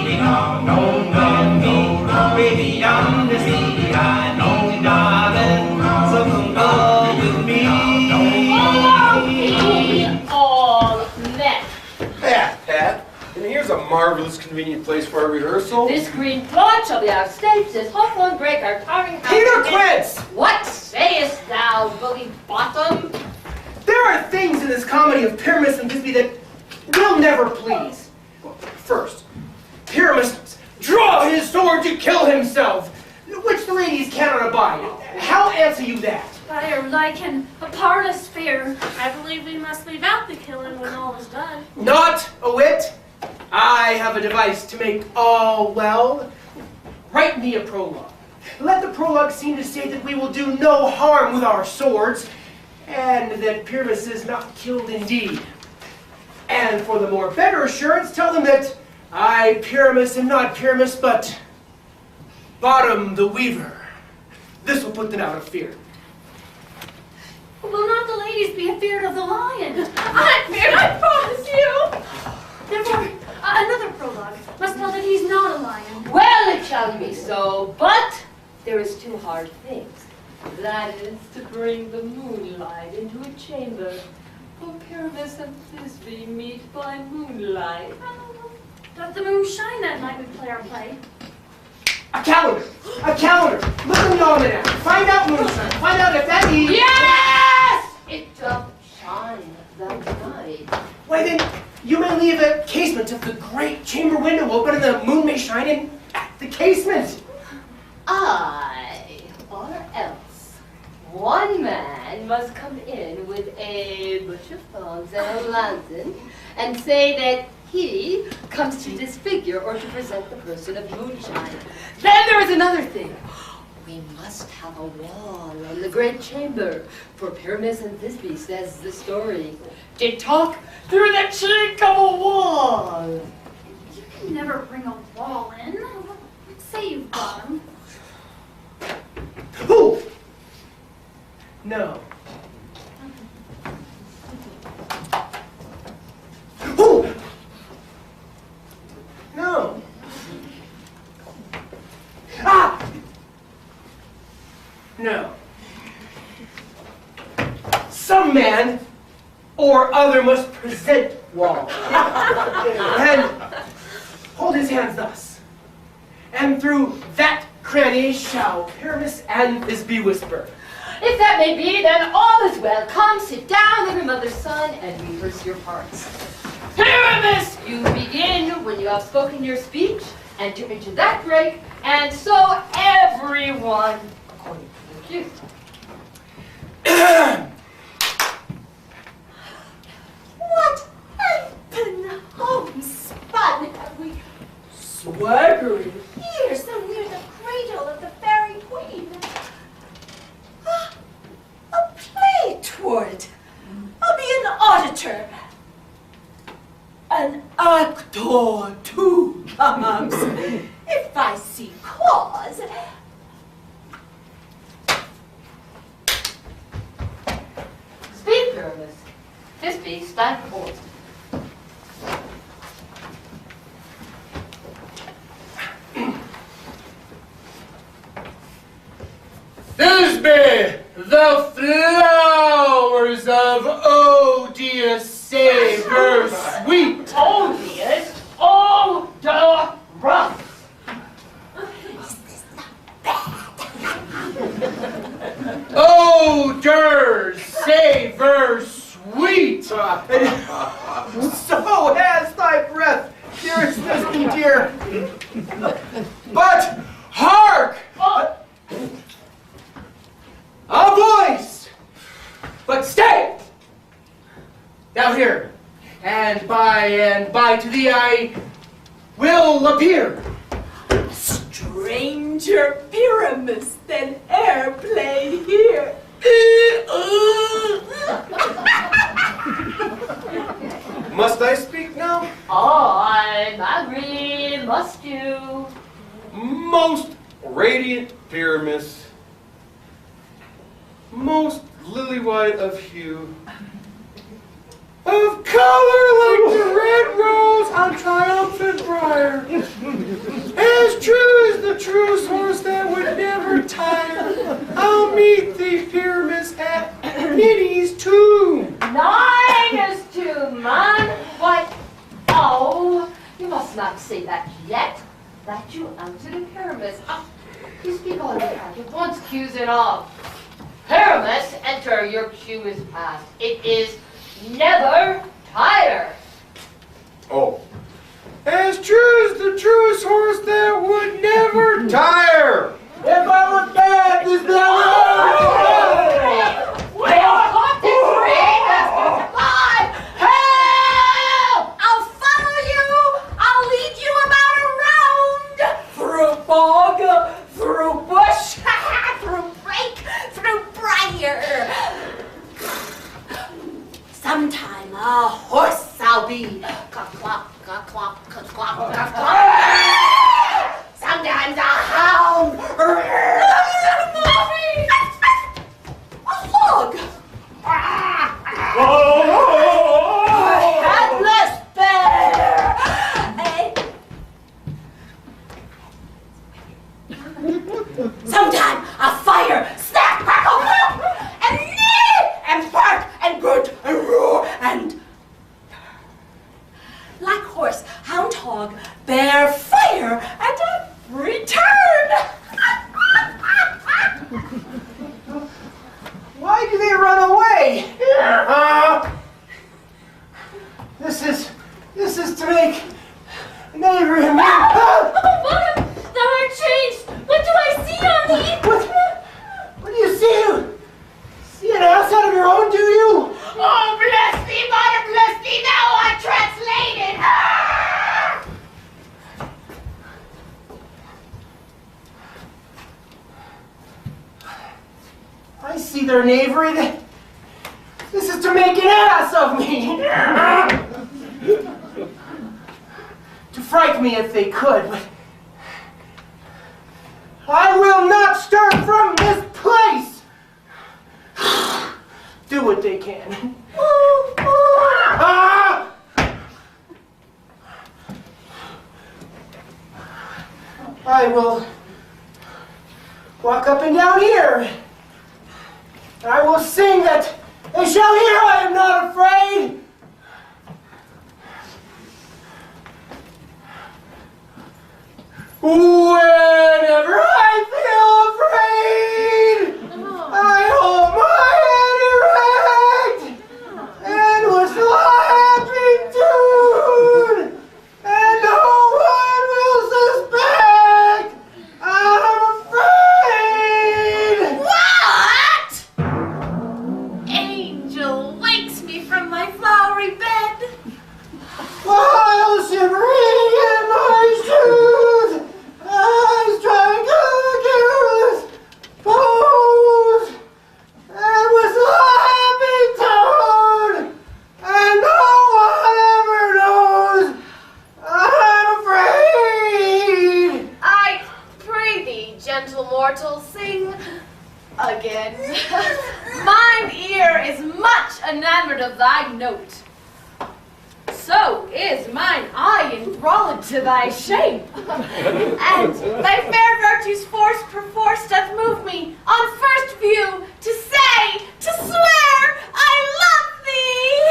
Baby, I'm the sea. I need you, darling, so come go with me. All met. Pat, and here's a marvelous convenient place for a rehearsal. This green plot shall be our stage, this hawthorn break our towering house. Peter Quince! What sayest thou, bully bottom? There are things in this comedy of Pyramus and Thisbe that will never please. First, Pyramus draw his sword to kill himself, which the ladies cannot abide. How answer you that? Fire, lichen, a parlous fear. I believe we must leave out the killing when all is done. Not a whit. I have a device to make all well. Write me a prologue. Let the prologue seem to say that we will do no harm with our swords, and that Pyramus is not killed indeed. And for the more better assurance, tell them that I, Pyramus, am not Pyramus, but Bottom the Weaver. This will put them out of fear. Will not the ladies be afeard of the lion? I'm feared, I promise you. Therefore, another prologue must tell that he's not a lion. Well, it shall be so, but there is two hard things. That is to bring the moonlight into a chamber, for Pyramus and Thisbe meet by moonlight. Doth the moon shine that night we play our play? A calendar! A calendar! Look in the almanac. Find out moonshine. Find out if that means... Yes! It doth shine that night. Why then, you may leave a casement of the great chamber window open and the moon may shine in at the casement. Aye, or else one man must come in with a bush of thorns and a lantern and say that he comes to disfigure or to present the person of moonshine. Then there is another thing. We must have a wall in the great chamber, for Pyramus and Thisbe, says the story, did talk through the chink of a wall. You can never bring a wall in. What say you, Bottom? Who? No. Who? No. Ah! No. Some man or other must present wall. And hold his hands thus. And through that cranny shall Pyramus and Thisbe whisper. If that may be, then all is well. Come, sit down, every mother's son, and rehearse your parts. Pyramus, you begin when you have spoken your speech, enter into that break, and so everyone, according to the you. What open homespun have we swaggering here so near the cradle of the fairy queen? A play toward. I'll be an auditor. An actor too comes. If I see cause. Speak, Pyramus. Thisbe, stand forth. Thisbe, the flowers of odious savor sweet. Odious, odorous. Odors savor sweet. So has thy breath, dearest Thisbe, dear. But hark! A voice! But stay! Now here, and by to thee I will appear. Stranger Pyramus than e'er played here. Must I speak now? I'm angry, must you? Most radiant Pyramus, most lily-white of hue, of color like the red rose on triumphant briar, as true as the true horse that would never tire, I'll meet thee, Pyramus, at Minnie's tomb. 9 is 2, man. Why, oh, you must not say that yet. That you answer the Pyramus. Oh, you speak all the time. At once cues it off. Pyramus, enter, your cue is past. It is never tire. Oh, as true as the truest horse that would never tire. If I look bad, this I'll follow you. I'll lead you about around. Through bog, through bush, through brake, through briar. Sometime a horse I'll be. Clop, clop, clop, clop, clop, clop, clop. Sometimes a hound. A log. A headless bear. Sometime a fire. Snap, crackle, pop, and neigh, and bark, and grunt, and roar, and like horse, hound, hog, bear, fire, and a return. Why do they run away? This is to make neighbor and me. Bottom, thou art changed. What do I see on thee? What do you see? See an ass out of your own, do you? Oh, bless thee, bottom, bless thee, thou art translated. I see their knavery. This is to make an ass of me. To fright me if they could, but I will not stir from this place. Do what they can. I will walk up and down here. I will sing that they shall hear I am not afraid. Whenever I feel afraid, I hold my head erect and whistle a happy tune, and no one will suspect I'm afraid. Wow! Mine ear is much enamored of thy note. So is mine eye enthralled to thy shape. And thy fair virtue's force perforce doth move me, on first view, to say, to swear, I love thee.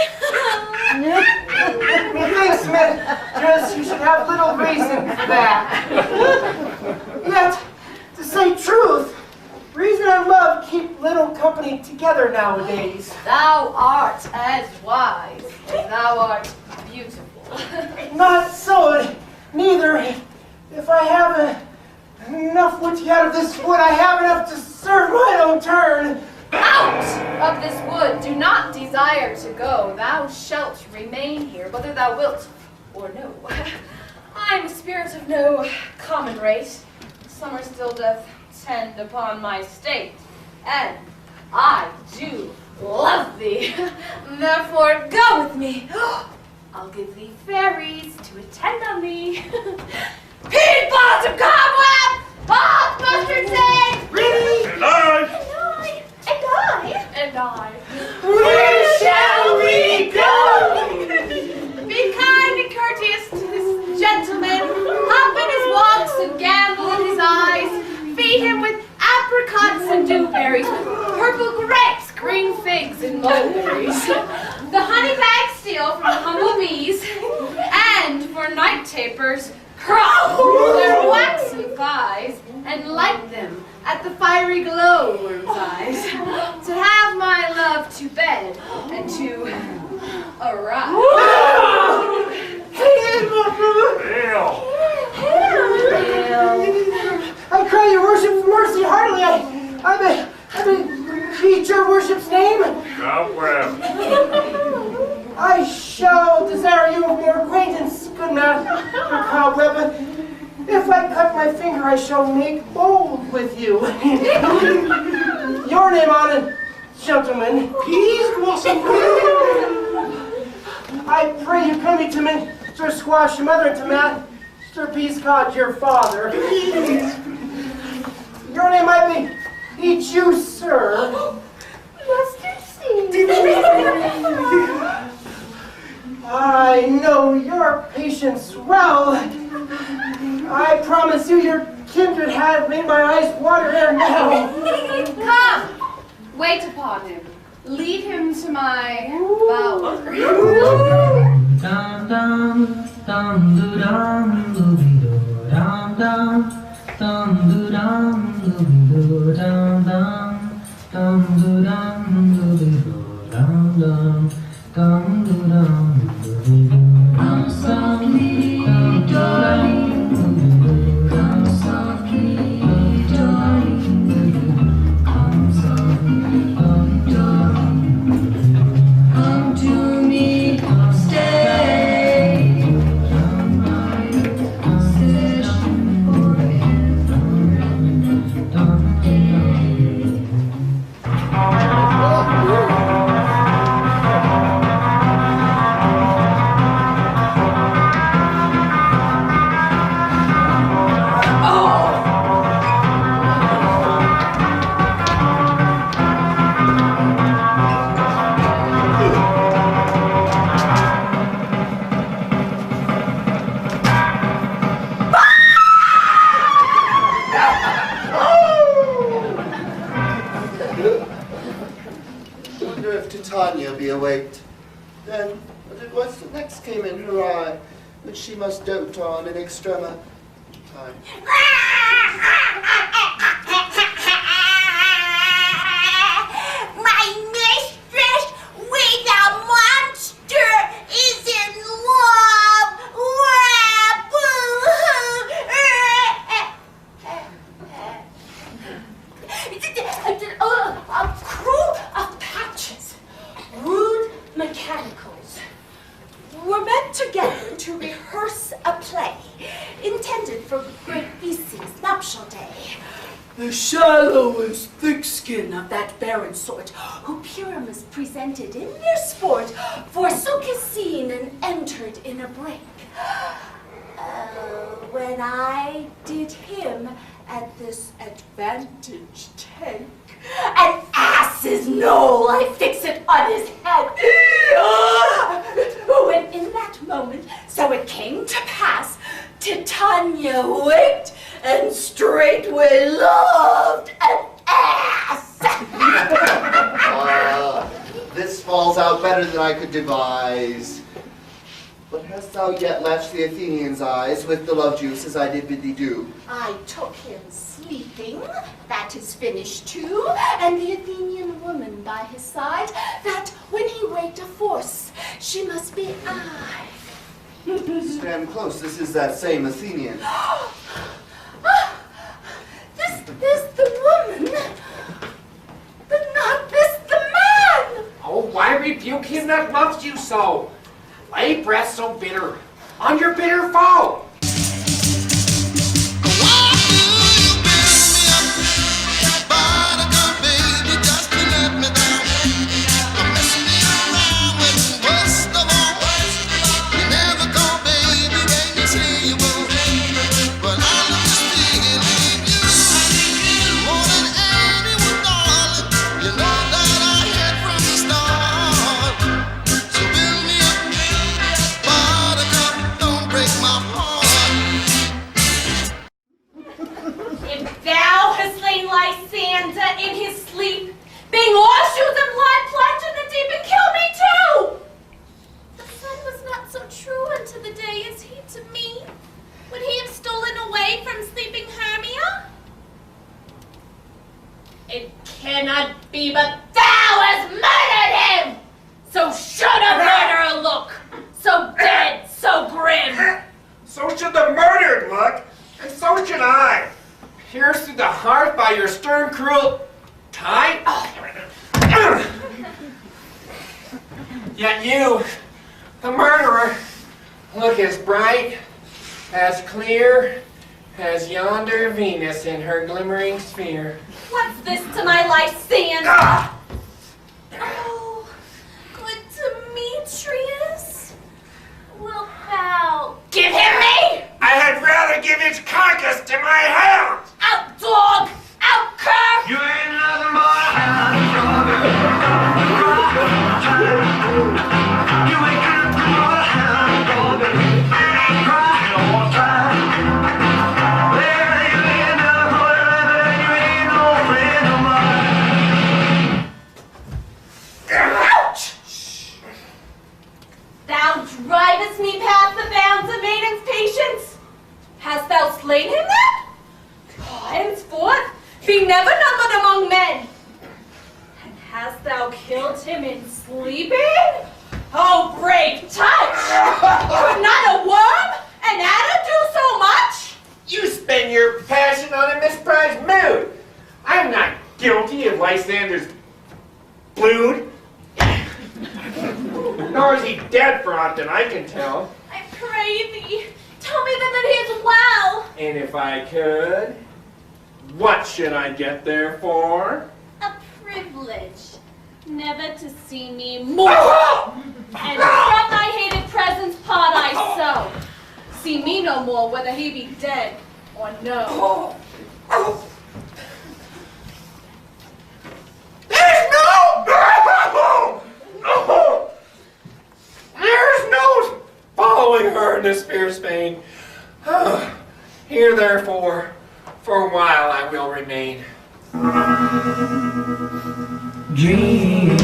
Methinks, mistress, you should have little reason for that. Yet, to say truth, reason and love keep little company together nowadays. Thou art as wise as thou art beautiful. Not so, neither. If I have enough wood to get out of this wood, I have enough to serve my own turn. Out of this wood, do not desire to go. Thou shalt remain here, whether thou wilt or no. I am a spirit of no common race. Summer still doth tend upon my state, and I do love thee. Therefore, go with me. I'll give thee fairies to attend on thee. Peat bottom cobweb! Hot mustard seed! Really? And I! And I. Where shall we go? Be kind and courteous to this gentleman. Hop in his walks and gamble in his eyes. Feed him with apricots and dewberries, purple grapes, green figs, and mulberries. The honey bag steal from the humble bees, and for night tapers, crop their waxen thighs and light them at the fiery glowworm's eyes. To have my love to bed and to arise. Hail! I cry your worship's mercy heartily. I beseech your worship's name. Cobweb! I shall desire you of more acquaintance, good master Cobweb, but if I cut my finger, I shall make bold with you. Your name on it, gentlemen. Peas blossom. I pray you come to Mr. Squash, your mother, and to Master Peascod, your father. Your name might be each you, sir. I know your patience well. I promise you your kindred have made my eyes water ere now. Come, wait upon him. Lead him to my bower. Dum dum dum doo dum doo doo dum dum dum doo dum doo doo dum dum dum doo dum doo doo dum dum dum doo dum doo doo dum softly darling dum softly darling dum softly darling come to me stay Wonder if Titania be awaked. Then what it was that next came in her eye, which she must dote on in extrema time. My mistress with a monster is in love. A crew of patches, rude mechanicals, were met together to rehearse a play intended for Great Theseus' nuptial day. The shallow and thick skin of that barren sort, who Pyramus presented in their sport, forsook his scene and entered in a break. When I did him at this advantage take. And asses know I fix it on his head. When in that moment, so it came to pass, Titania waked and straightway loved an ass. This falls out better than I could devise. But hast thou yet latched the Athenian's eyes with the love juice as I did bid thee do? I took him sleeping, that is finished too, and the Athenian woman by his side, that when he waked a force, she must be I. Stand close, this is that same Athenian. This is the woman, but not this the man. Oh, why rebuke him that loves you so? Lay breath so bitter on your bitter foe. In his sleep, being horseshoes and blood, plunge in the deep and kill me too! The sun was not so true unto the day as he to me. Would he have stolen away from sleeping Hermia? It cannot be, but thou hast murdered him! So should a murderer look, so dead, so grim. So should the murdered look, and so should I. Pierced through the heart by your stern, cruel tie. Yet you, the murderer, look as bright, as clear, as yonder Venus in her glimmering sphere. What's this to my Lysander? Oh, good Demetrius. Wilt thou give him me? I had rather give his carcass to my hound. Out, dog! Out, cur! You ain't nothing but a hound dog. You ain't nothing but a hound dog. Crying all the time. Well, you ain't nothing but a rabbit, and you ain't no friend of mine. Ouch! Thou drivest me past the bounds of maiden's patience. Hast thou slain him then? Henceforth, be never numbered among men. And hast thou killed him in sleeping? Oh, brave touch! Could not a worm, an adder do so much? You spend your passion on a misprized mood. I'm not guilty of Lysander's blood. Nor is he dead for aught that I can tell. I pray thee, tell me that he is well. And if I could, what should I get there for? A privilege, never to see me more. And from thy hated presence part I so. See me no more, whether he be dead or no. There's no following her in this fierce pain. Here, therefore, for a while I will remain. Dream,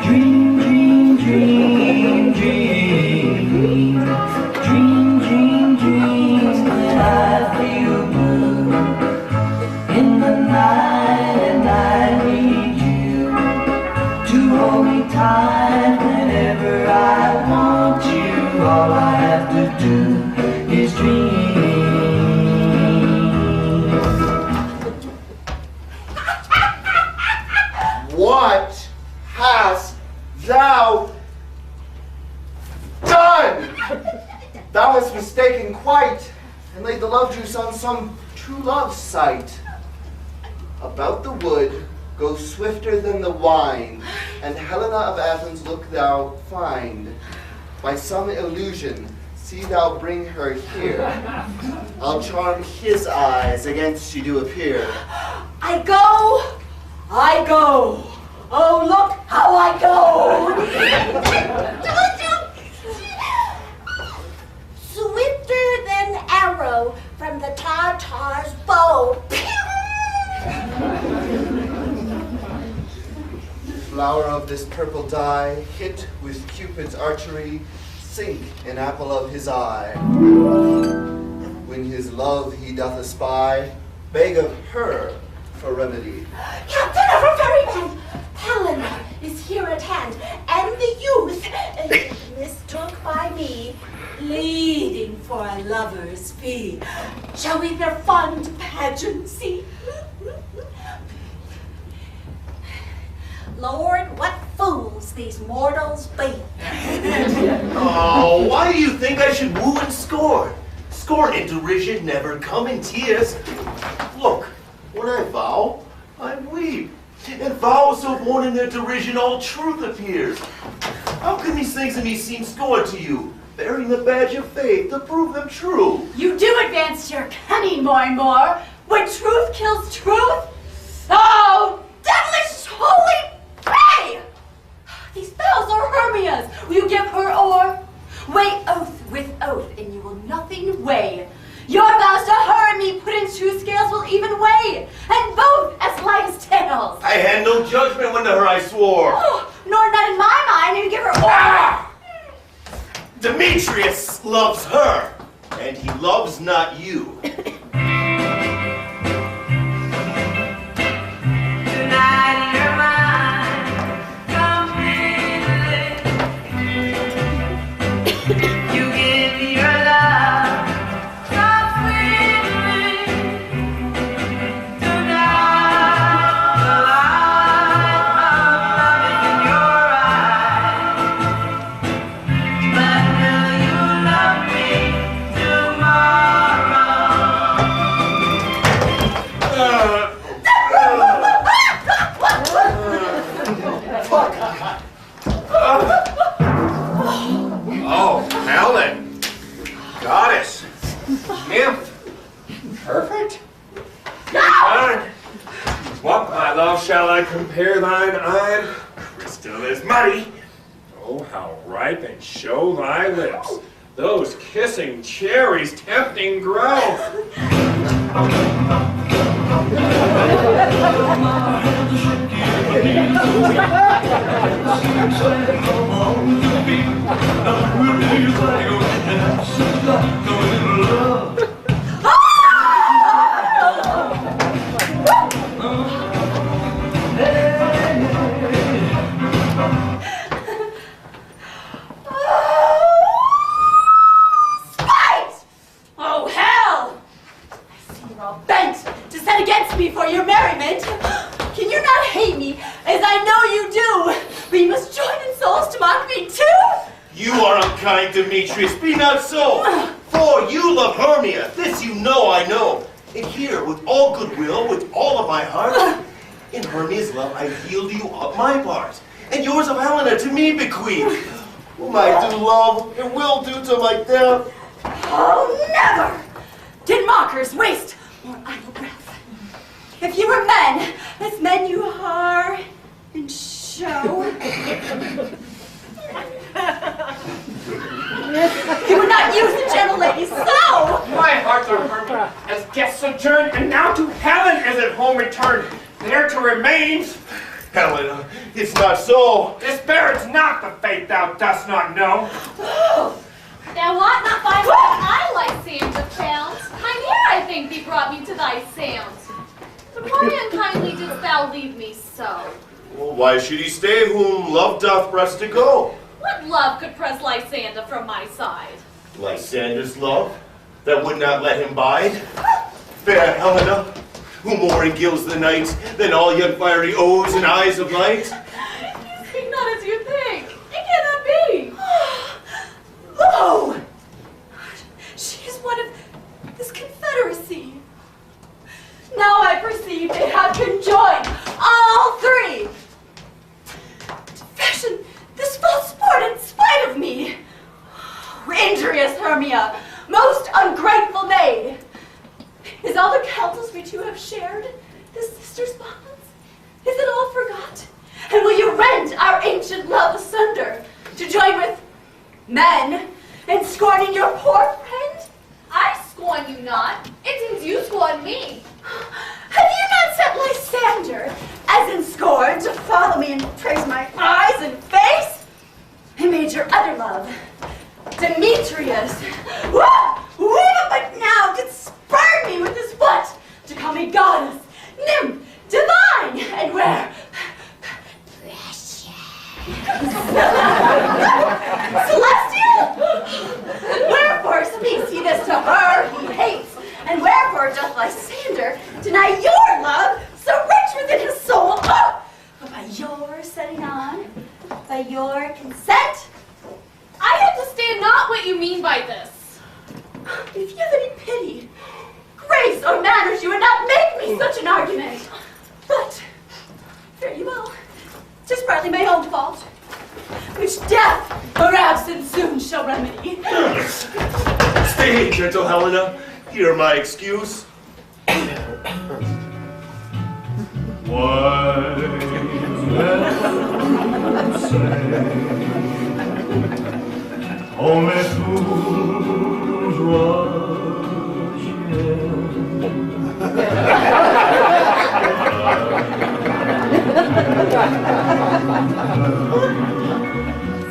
dream, dream, dream, dream, dream, dream, dream, when I feel blue in the night and I need you to hold me tight whenever I want you. All I have to do is dream. What hast thou done? Thou hast mistaken quite, and laid the love juice on some true love's sight. About the wood, go swifter than the wind, and Helena of Athens look thou find. By some illusion, See thou bring her here. I'll charm his eyes against she do appear. I go, I go. Oh, look how I go. Swifter than arrow from the Tartar's bow. Flower of this purple dye, hit with Cupid's archery, sink an apple of his eye. When his love he doth espy, beg of her for remedy. Captain of her ferryman, Helena is here at hand, and the youth, mistook by me, pleading for a lover's fee. Shall we their fond pageant see? Lord, what fools these mortals be. Oh, why do you think I should woo and scorn? Scorn and derision never come in tears. Look, when I vow, I weep. And vows so born in their derision all truth appears. How can these things in me seem scorn to you, bearing the badge of faith to prove them true? You do advance your cunning more and more, when truth kills truth? Oh, devilish holy pray! These vows are Hermia's. Will you give her o'er? Weigh oath with oath, and you will nothing weigh. Your vows to her and me put in true scales will even weigh, and both as light as tails. I had no judgment when to her I swore. Oh, nor none in my mind, and you give her o'er. Demetrius loves her, and he loves not you. Oh, Helen, goddess, nymph, perfect. Fine. What, my love, shall I compare thine eye? Crystal is muddy. Oh, how ripe and show thy lips. Those kissing cherries tempting grow. Oh, hell! I see you're all bent to set against me for your merriment. Can you not hate me, as I know you do? But you must join in souls to mock me too? You are unkind, Demetrius, be not so. For you love Hermia, this you know I know. And here, with all goodwill, with all of my heart, in Hermia's love I yield you up my part, and yours of Helena to me bequeath, whom I do love and will do to my death. Oh, never! Did mockers waste more idle breath? If you were men, as men you are in show, you would not use the gentle lady so! My heart's on Hermia, as guest sojourn, and now to heaven is at home returned, there to remain. Helena, it's not so. Despair is not the fate thou dost not know. Thou art not by what I Lysander found. Mine ear, I think, thee brought me to thy sound. But why unkindly didst thou leave me so? Well, why should he stay whom love doth press to go? What love could press Lysander from my side? Lysander's love, that would not let him bide. Fair Helena, who more engilds the night than all young fiery O's and eyes of light. You speak not as you think. It cannot be. Lo! She is one of this confederacy. Now I perceive they have conjoined, all three, to fashion this false sport in spite of me. Injurious Hermia! rend our ancient love asunder, to join with men in scorning your poor friend? I scorn you not. It seems you scorn me. Have you not set Lysander, as in scorn, to follow me and praise my eyes and face? I made your other love, Demetrius, but now did spurn me with his foot to call me goddess, nymph, divine, and wear celestial? Wherefore speaks he this to her he hates, and wherefore doth Lysander deny your love so rich within his soul? Oh, but by your setting on, by your consent, I understand not what you mean by this. if you have any pity, grace, or manners, you would not make me such an argument. But, fare you well. 'Tis partly my own fault, which death or absence soon shall remedy. Stay, gentle Helena. Hear my excuse. Wise men say only fools rush in,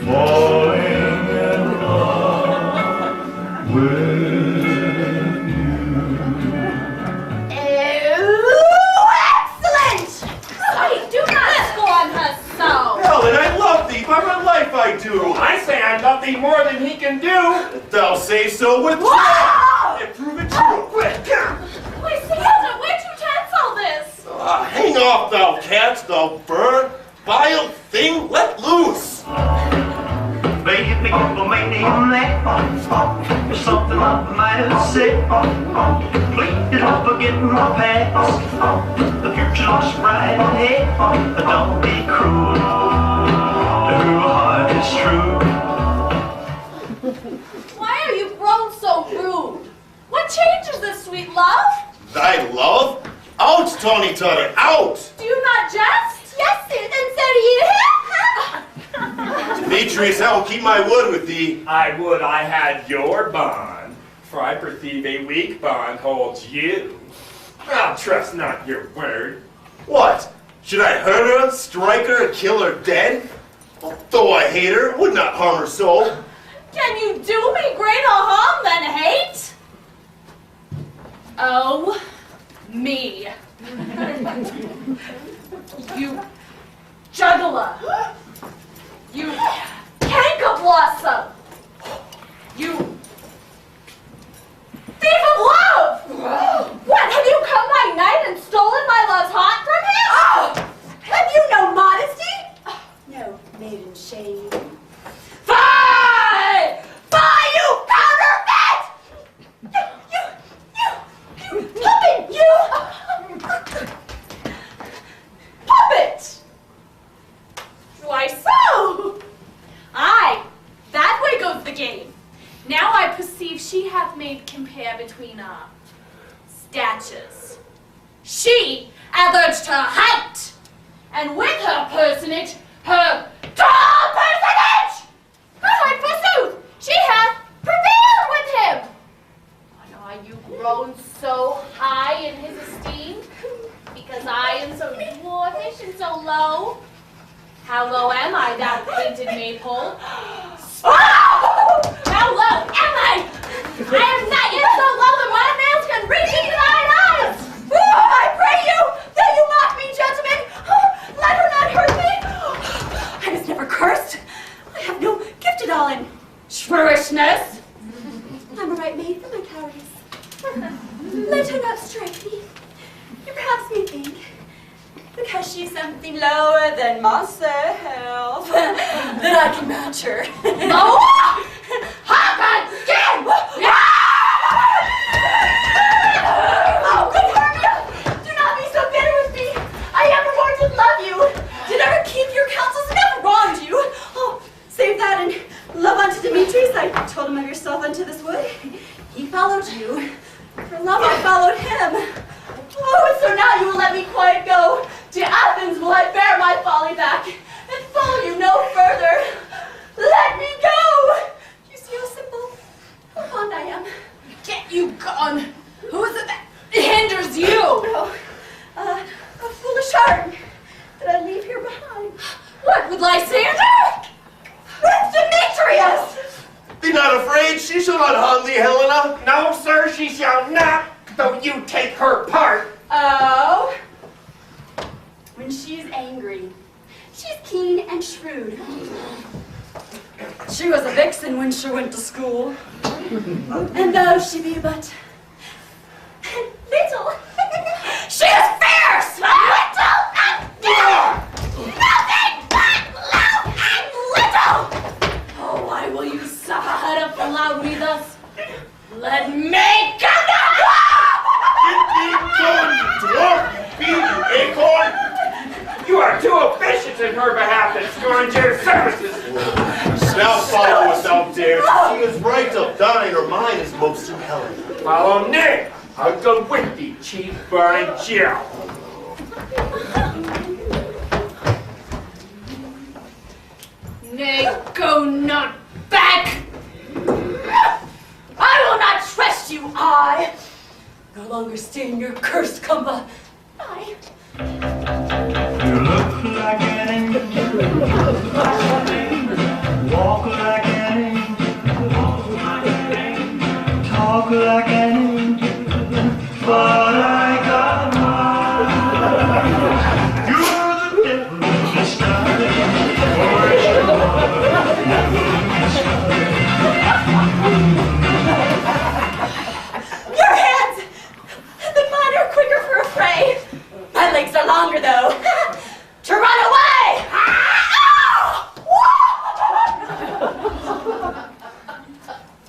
falling in love with Excellent! I do not scorn her so. Helen, I love thee. By my life I do. I say I love thee more than he can do. Thou say so with Wow! and prove it true. Quick! Lysander, where'd you chance all this? Hang off, thou cat, thou bird. Vile thing, let loose. Baby, for my name there, something I might have said. Please don't forget my past. The future looks bright ahead. Don't be cruel. Her heart is true. Why are you grown so rude? What changes this, sweet love? Thy love? Out, Tawny Tutter, out! Do you not jest? Yes, and so do you. Demetrius, I will keep my word with thee. I would I had your bond, for I perceive a weak bond holds you. I'll trust not your word. What? Should I hurt her, strike her, kill her dead? Though I hate her, would not harm her soul. Can you do me greater harm than hate? Oh, me. You juggler. You canker blossom. You thief of love. What, have you come by night and stolen my love's heart from him? Oh, have you no modesty? No maiden shame. Fie! Fie, you counterfeit! You puppet, you! Puppet! Why so? Aye, that way goes the game. Now I perceive she hath made compare between our statures. She hath urged her height, and with her personage, her tall personage! Good, forsooth, she hath prevailed with him. And are you grown so high in his esteem? Because I am so dwarfish and so low? How low am I, thou painted maypole? How low am I? I am not yet so low that mortals can reach into thine eyes! I pray you, that you mock me, gentlemen! Let her not hurt me! I was never cursed. I have no gift at all in shrewishness. I'm a right maid for my cowardice. Let her not strike me. You perhaps may think, because she's something lower than myself, that I can match her. No! Hearken! Again! Oh, good Hermia! Do not be so bitter with me. I evermore did love you. Did ever keep your counsels, never wronged you. Oh, save that and love unto Demetrius. I told him of yourself unto this wood. He followed you. For love I followed him. Oh, and so now you will let me quiet go. To Athens will I bear my folly back, and shall not harm thee, Helena. No, sir, she shall not, though you take her part. Oh, when she is angry, she's keen and shrewd. She was a vixen when she went to school. And though she be but little, she is fierce! Little and fierce! Nothing but love and little! Oh, why will you suffer her to flout me thus? Let me come down! Get thee gone, you dwarf, you acorn! You are too officious in her behalf and scorns your services. Now follow us out there. She is right of thine or mine is most in Helen. Follow me. I'll go with thee, Chief Burn Jill. Nay, go not back! I will not trust you, I! No longer stay in your cursed cumber. I. You look like an angel, walk like an angel, talk like an angel, but I got mine. You're the devil in disguise, or Your hands! The mine are quicker for a fray. My legs are longer, though. To run away!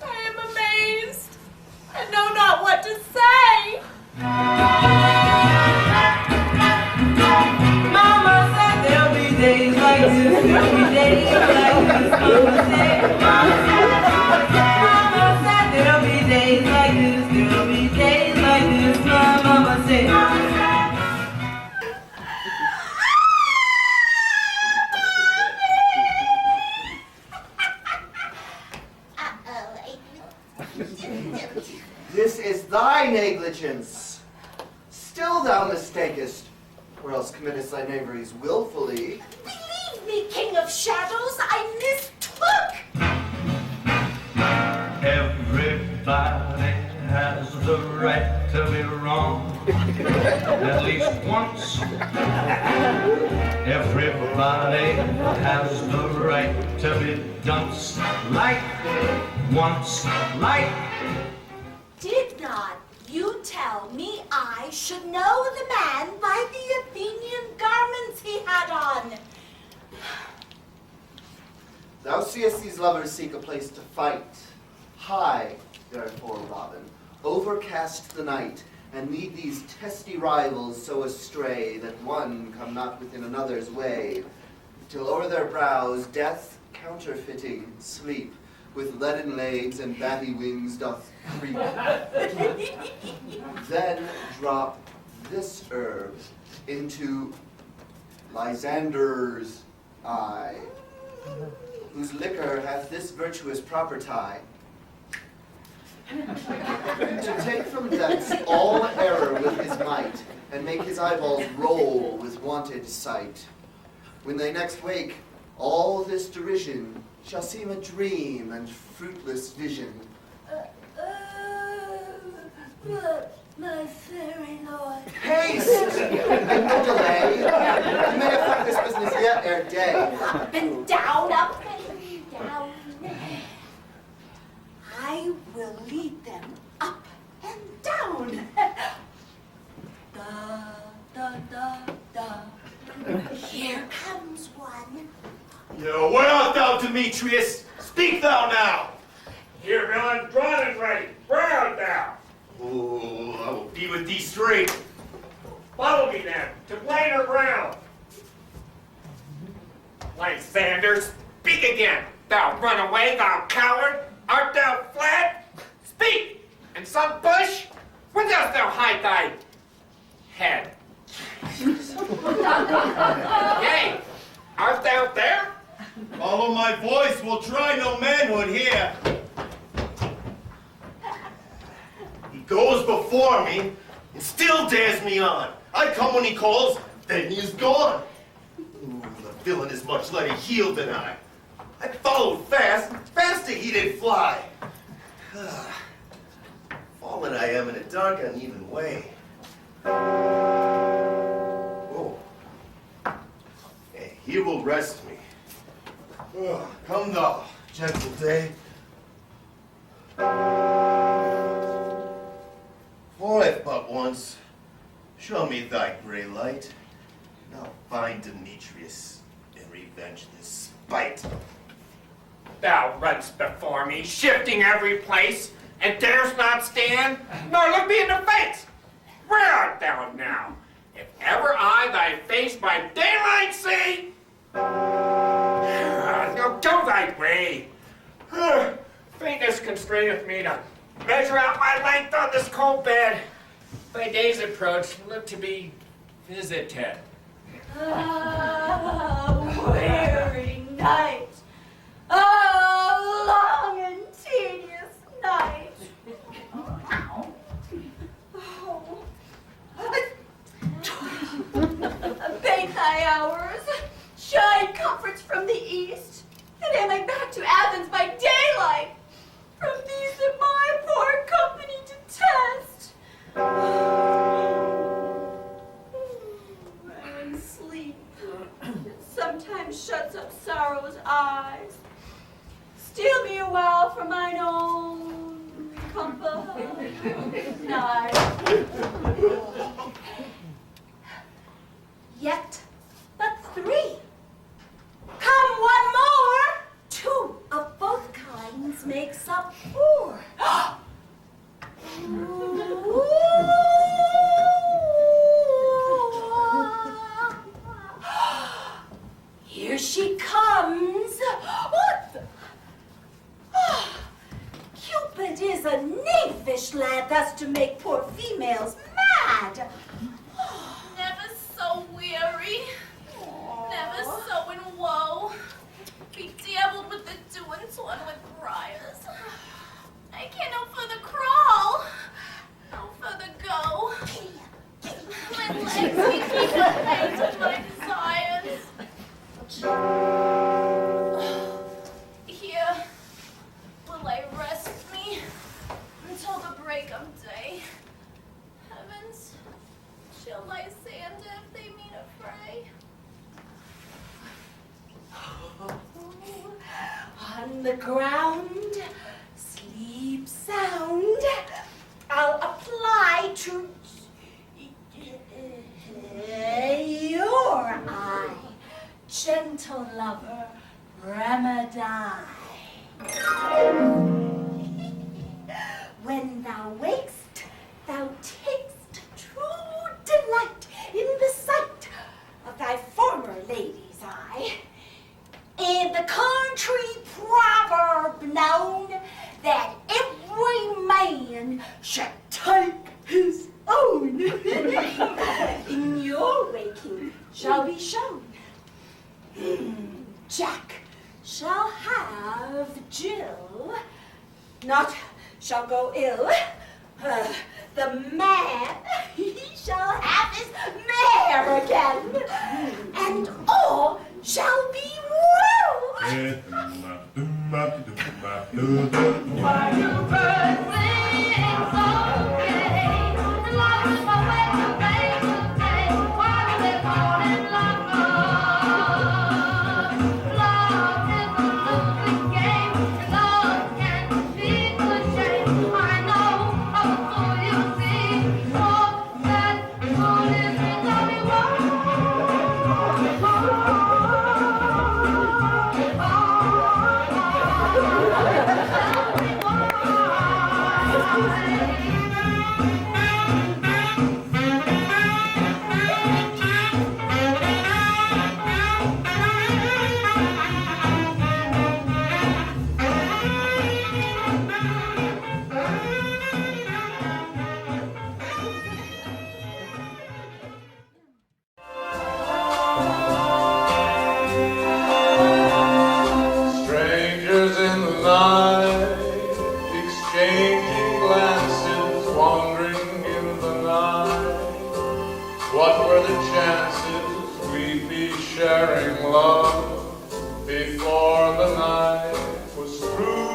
I am amazed. I know not what to say. Mama said there'll be days like this, there'll be days like this. Mama said there'll be days like this, there'll be days like this. My mama said. This is thy negligence. Still thou mistakest, or else committest thy knaveries willfully. Believe me, King of Shadows, I mistook. Everybody has the right to be wrong, at least once. Everybody has the right to be dunce, like once, like. Did not you tell me I should know the man by the Athenian garments he had on? Thou seest these lovers seek a place to fight. High, therefore, Robin, overcast the night, and lead these testy rivals so astray that one come not within another's way, till o'er their brows death counterfeiting sleep, with leaden legs and batty wings doth creep. Then drop this herb into Lysander's eye, whose liquor hath this virtuous property, to take from thence all error with his might, and make his eyeballs roll with wonted sight. When they next wake, all this derision shall seem a dream and fruitless vision. My fairy lord. Haste! And no delay. You may effect this business yet ere day. Up and down, up and down. I will lead them up and down. Da, da, da, da. Here comes one. Yo, where art thou, Demetrius? Speak thou now! Here, villain, drawn and ready. Where art thou? Ooh, I will be with thee straight. Follow me then, to plain or ground. Lysander, speak again. Thou runaway, thou coward. Art thou fled? Speak! In some bush? Where dost thou hide thy head? Yea, art thou there? Follow my voice, will try no manhood here. He goes before me, and still dares me on. I come when he calls, then he is gone. Ooh, the villain is much lighter heeled than I. I followed fast, faster he did fly. Fallen I am in a dark, uneven way. Oh. And here will rest me. Come thou, gentle day. For if but once, show me thy gray light, and I'll find Demetrius and revenge this spite. Thou runn'st before me, shifting every place, and dares not stand, nor look me in the face. Where art thou now? If ever I thy face by daylight see, now go thy way. Faintness constraineth me to measure out my length on this cold bed. By day's approach, look to be visited. Weary night. Oh, long and tedious night. Oh. Abate thy hours, shine comforts from the east, that I may back to Athens by daylight, from these that my poor company detest. And sleep sometimes shuts up sorrow's eyes. Steal me a while from mine own company. Yet but 3. Come one more. 2 of both kinds makes up 4. Here she comes. What the? Cupid is a knavish lad thus to make poor females mad. Never so weary, never so in woe, bedabbled with the dew and torn with briars. I can't no further crawl, no further go. My legs keep pace with my desires. Here will I rest me until the break of day. Heavens, shall lie sand if they meet a fray? On the ground, sleep sound. I'll apply to your eye, gentle lover, remedy. When thou wakest, thou takest true delight in the sight of thy former lady's eye. And the country proverb known that every man should take his own in your waking shall be shown. Jack shall have Jill, not shall go ill. The man, he shall have his mare again, and all shall be well. Why do birds sing so gay? And love is my way to make the day. Why do they fall in love? Love is a losing game, and love can be the shame. I know how the fool you see. Oh, that fool is me, tell me why. Strangers in the night, exchanging glances, wandering in the night. What were the chances we'd be sharing love before the night was through?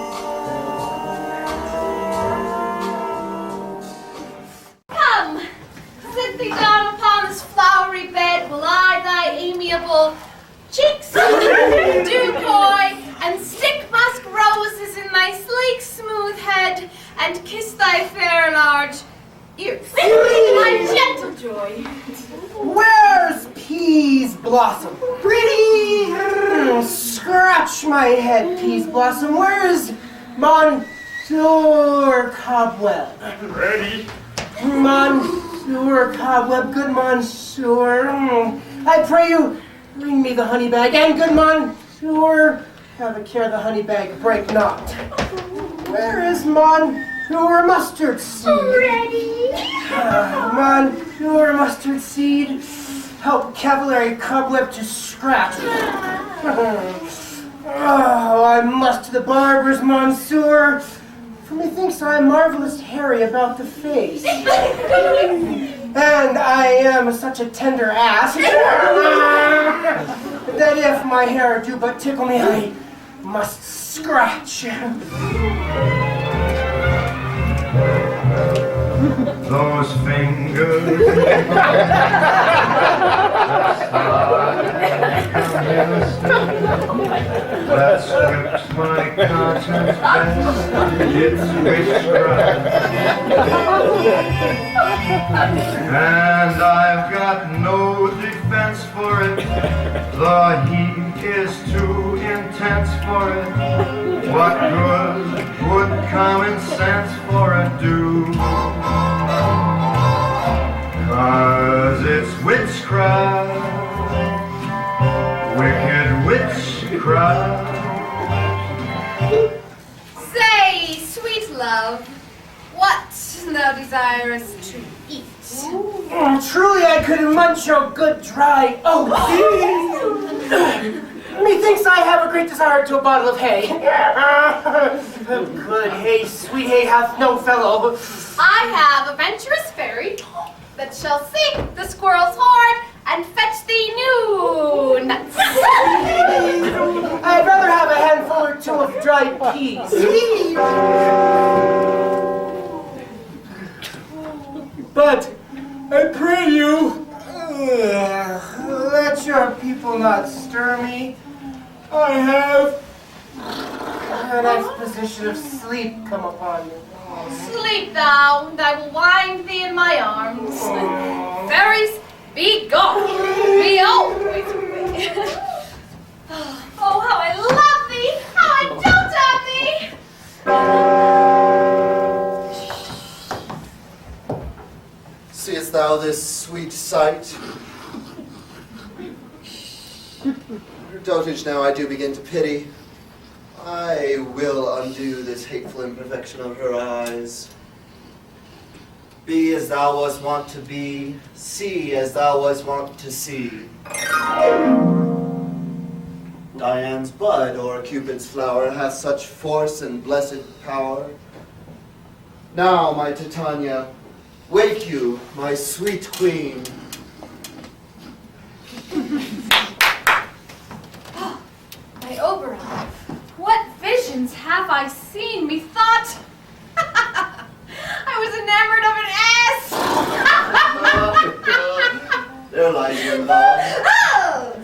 cheeks, dew-coy, and stick musk roses in thy sleek smooth head, and kiss thy fair large ears. My gentle joy. Where's Peas Blossom? Pretty! Scratch my head, Peas Blossom. Where's Monsieur Cobweb? Ready? Monsieur Cobweb, good Monsieur. I pray you, bring me the honey bag, and good Monsieur, have a care the honey bag break not. Where is Monsieur Mustard Seed? Ready? Monsieur Mustard Seed, help Cavalier Cobweb to scratch. Oh, I must to the barber's, Monsieur, for methinks I am marvelous hairy about the face. And I am such a tender ass that if my hair do but tickle me, I must scratch. Those fingers that strips my conscience bare, it's witchcraft. And I've got no defense for it, the heat is too intense for it. What good would common sense for it do? 'Cause it's witchcraft, wicked witchcraft. Say, sweet love, what thou desirest to eat? Truly I could munch your good dry oats. Methinks I have a great desire to a bottle of hay. Good hay, sweet hay hath no fellow. I have a venturous fairy that shall seek the squirrel's hoard and fetch thee new nuts. I'd rather have a handful or two of dried peas. But I pray you, let your people not stir me. I have an exposition of sleep come upon me. Sleep thou, and I will wind thee in my arms. Fairies, be gone. Be always away. Oh, how I love thee! How I dote on thee! Seest thou this sweet sight? Her dotage now I do begin to pity. I will undo this hateful imperfection of her eyes. Be as thou wast wont to be, see as thou wast wont to see. Dian's bud or Cupid's flower hath such force and blessed power. Now, my Titania, wake you, my sweet queen. My Oberon, what visions have I seen? Methought I was enamored of an ass. There lies your love.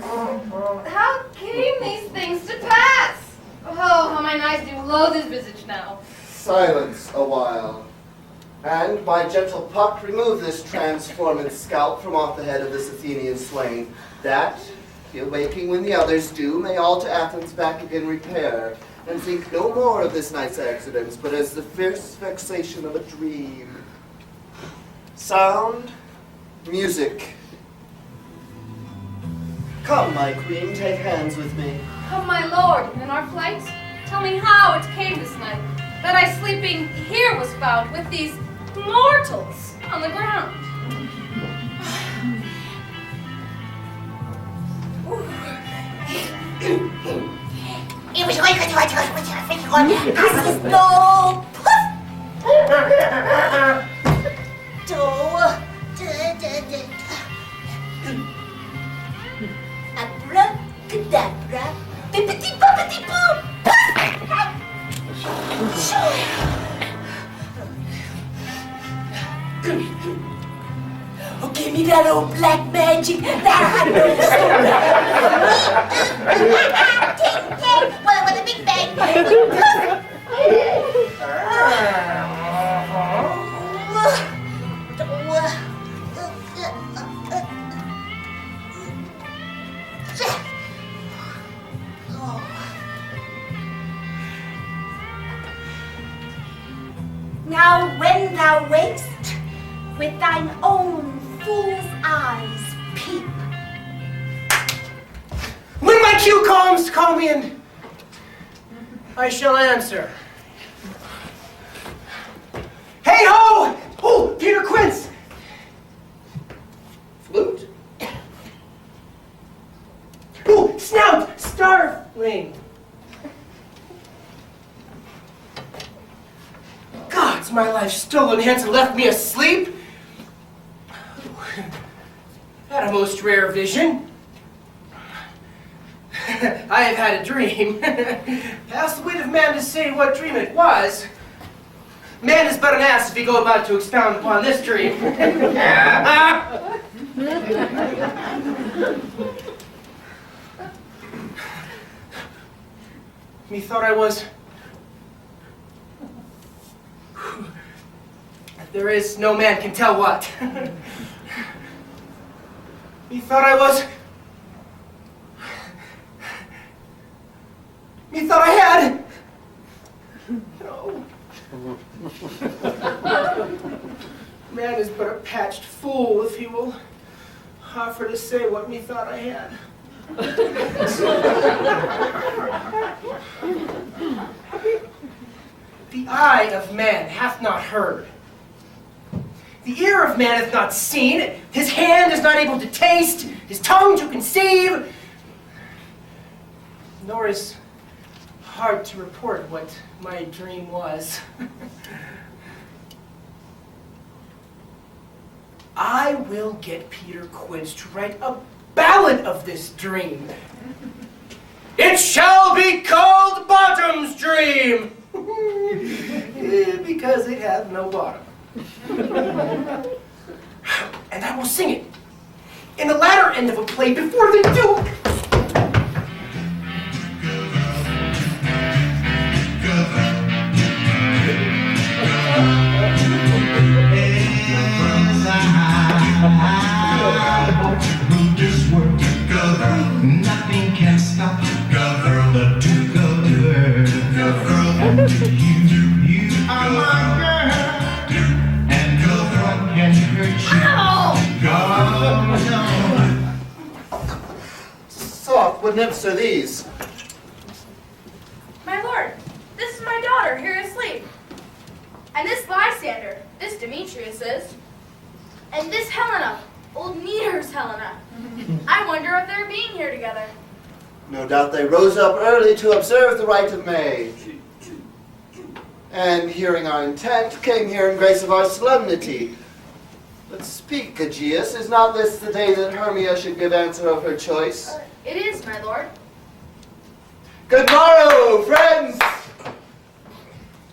Oh, how came these things to pass? Oh, how mine eyes do loathe his visage now. Silence a while. And, my gentle Puck, remove this transformed scalp from off the head of this Athenian swain, that, he awaking when the others do, may all to Athens back again repair, and think no more of this night's accidents, but as the fierce vexation of a dream. Sound, music. Come, my queen, take hands with me. Come, my lord, in our flight, tell me how it came this night that I sleeping here was found with these mortals on the ground. It was like a no abracadabra, bippity boppity boop. Oh, give me that old black magic that I know so well. thou wakest, with thine own fool's eyes peep. When my cue comes to call me in, I shall answer. Hey ho! Oh, Peter Quince! Flute? Oh, snout! Starling! Gods, my life stolen hence and left me asleep? Had a most rare vision. I have had a dream. Past the wit of man to say what dream it was. Man is but an ass if he go about to expound upon this dream. Methought I was... There is no man can tell what. Methought I was... Methought I had... No. Man is but a patched fool if he will offer to say what methought I had. The eye of man hath not heard. The ear of man hath not seen. His hand is not able to taste. His tongue to conceive. Nor is hard to report what my dream was. I will get Peter Quince to write a ballad of this dream. It shall be called Bottom's Dream, because it hath no bottom. And I will sing it in the latter end of a play before they do. Move this world, girl. Nothing can stop girl. The two girl. You are my girl, and no one can hurt you. God, no. Soft, what nymphs are these? My lord, this is my daughter here asleep. And this Lysander, this Demetrius is. And this Helena, old Meter's Helena. I wonder if they're being here together. No doubt they rose up early to observe the rite of May. And hearing our intent, came here in grace of our solemnity. But speak, Aegeus, is not this the day that Hermia should give answer of her choice? It is, my lord. Good morrow, friends!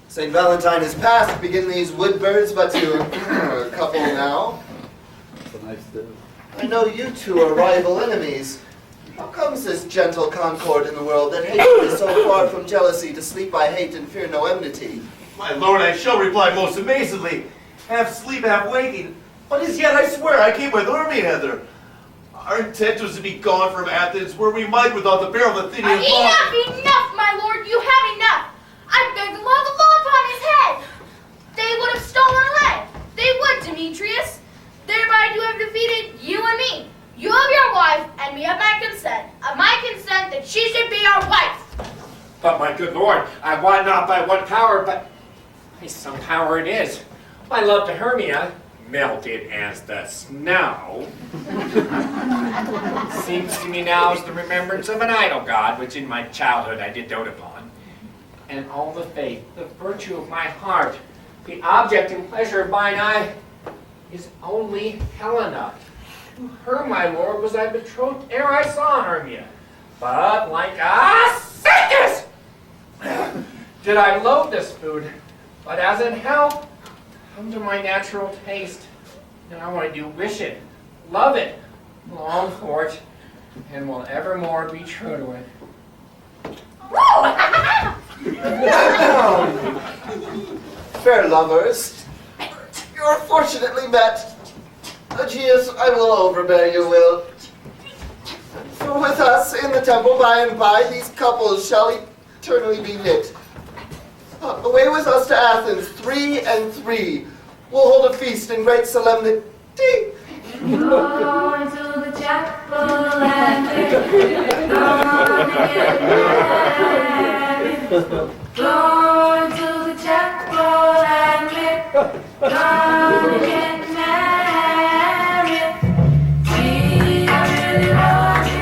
St. Valentine is past, begin these wood birds but to a couple now. I know you two are rival enemies. How comes this gentle concord in the world that hatred is so far from jealousy to sleep by hate and fear no enmity? My lord, I shall reply most amazedly. Half sleep, half waking. But as yet, I swear, I came with Hermia hither. Our intent was to be gone from Athens, where we might without the peril of Athenian law. Enough, my lord, you have enough. I beg the law upon his head. They would have stolen away. They would, Demetrius. Thereby you have defeated you and me. You have your wife, and me have my consent. Of my consent that she should be our wife. But my good lord, I wot not by what power, but by some power it is. My love to Hermia, melted as the snow, seems to me now as the remembrance of an idol god, which in my childhood I did dote upon. And all the faith, the virtue of my heart, the object and pleasure of mine eye, is only Helena. To her, my lord, was I betrothed ere I saw Hermia. But like a sickness did I loathe this food. But as in hell, come to my natural taste. And I want to do wish it, love it, long for it, and will evermore be true to it. Fair lovers, you are fortunately met. Aegeus, I will overbear your will. For with us in the temple by and by, these couples shall eternally be knit. Away with us to Athens, 3 and 3. we'll hold a feast in great solemnity. Going to the chapel and we're gonna get married. Going to the chapel and we're gonna get married. See, I really love you.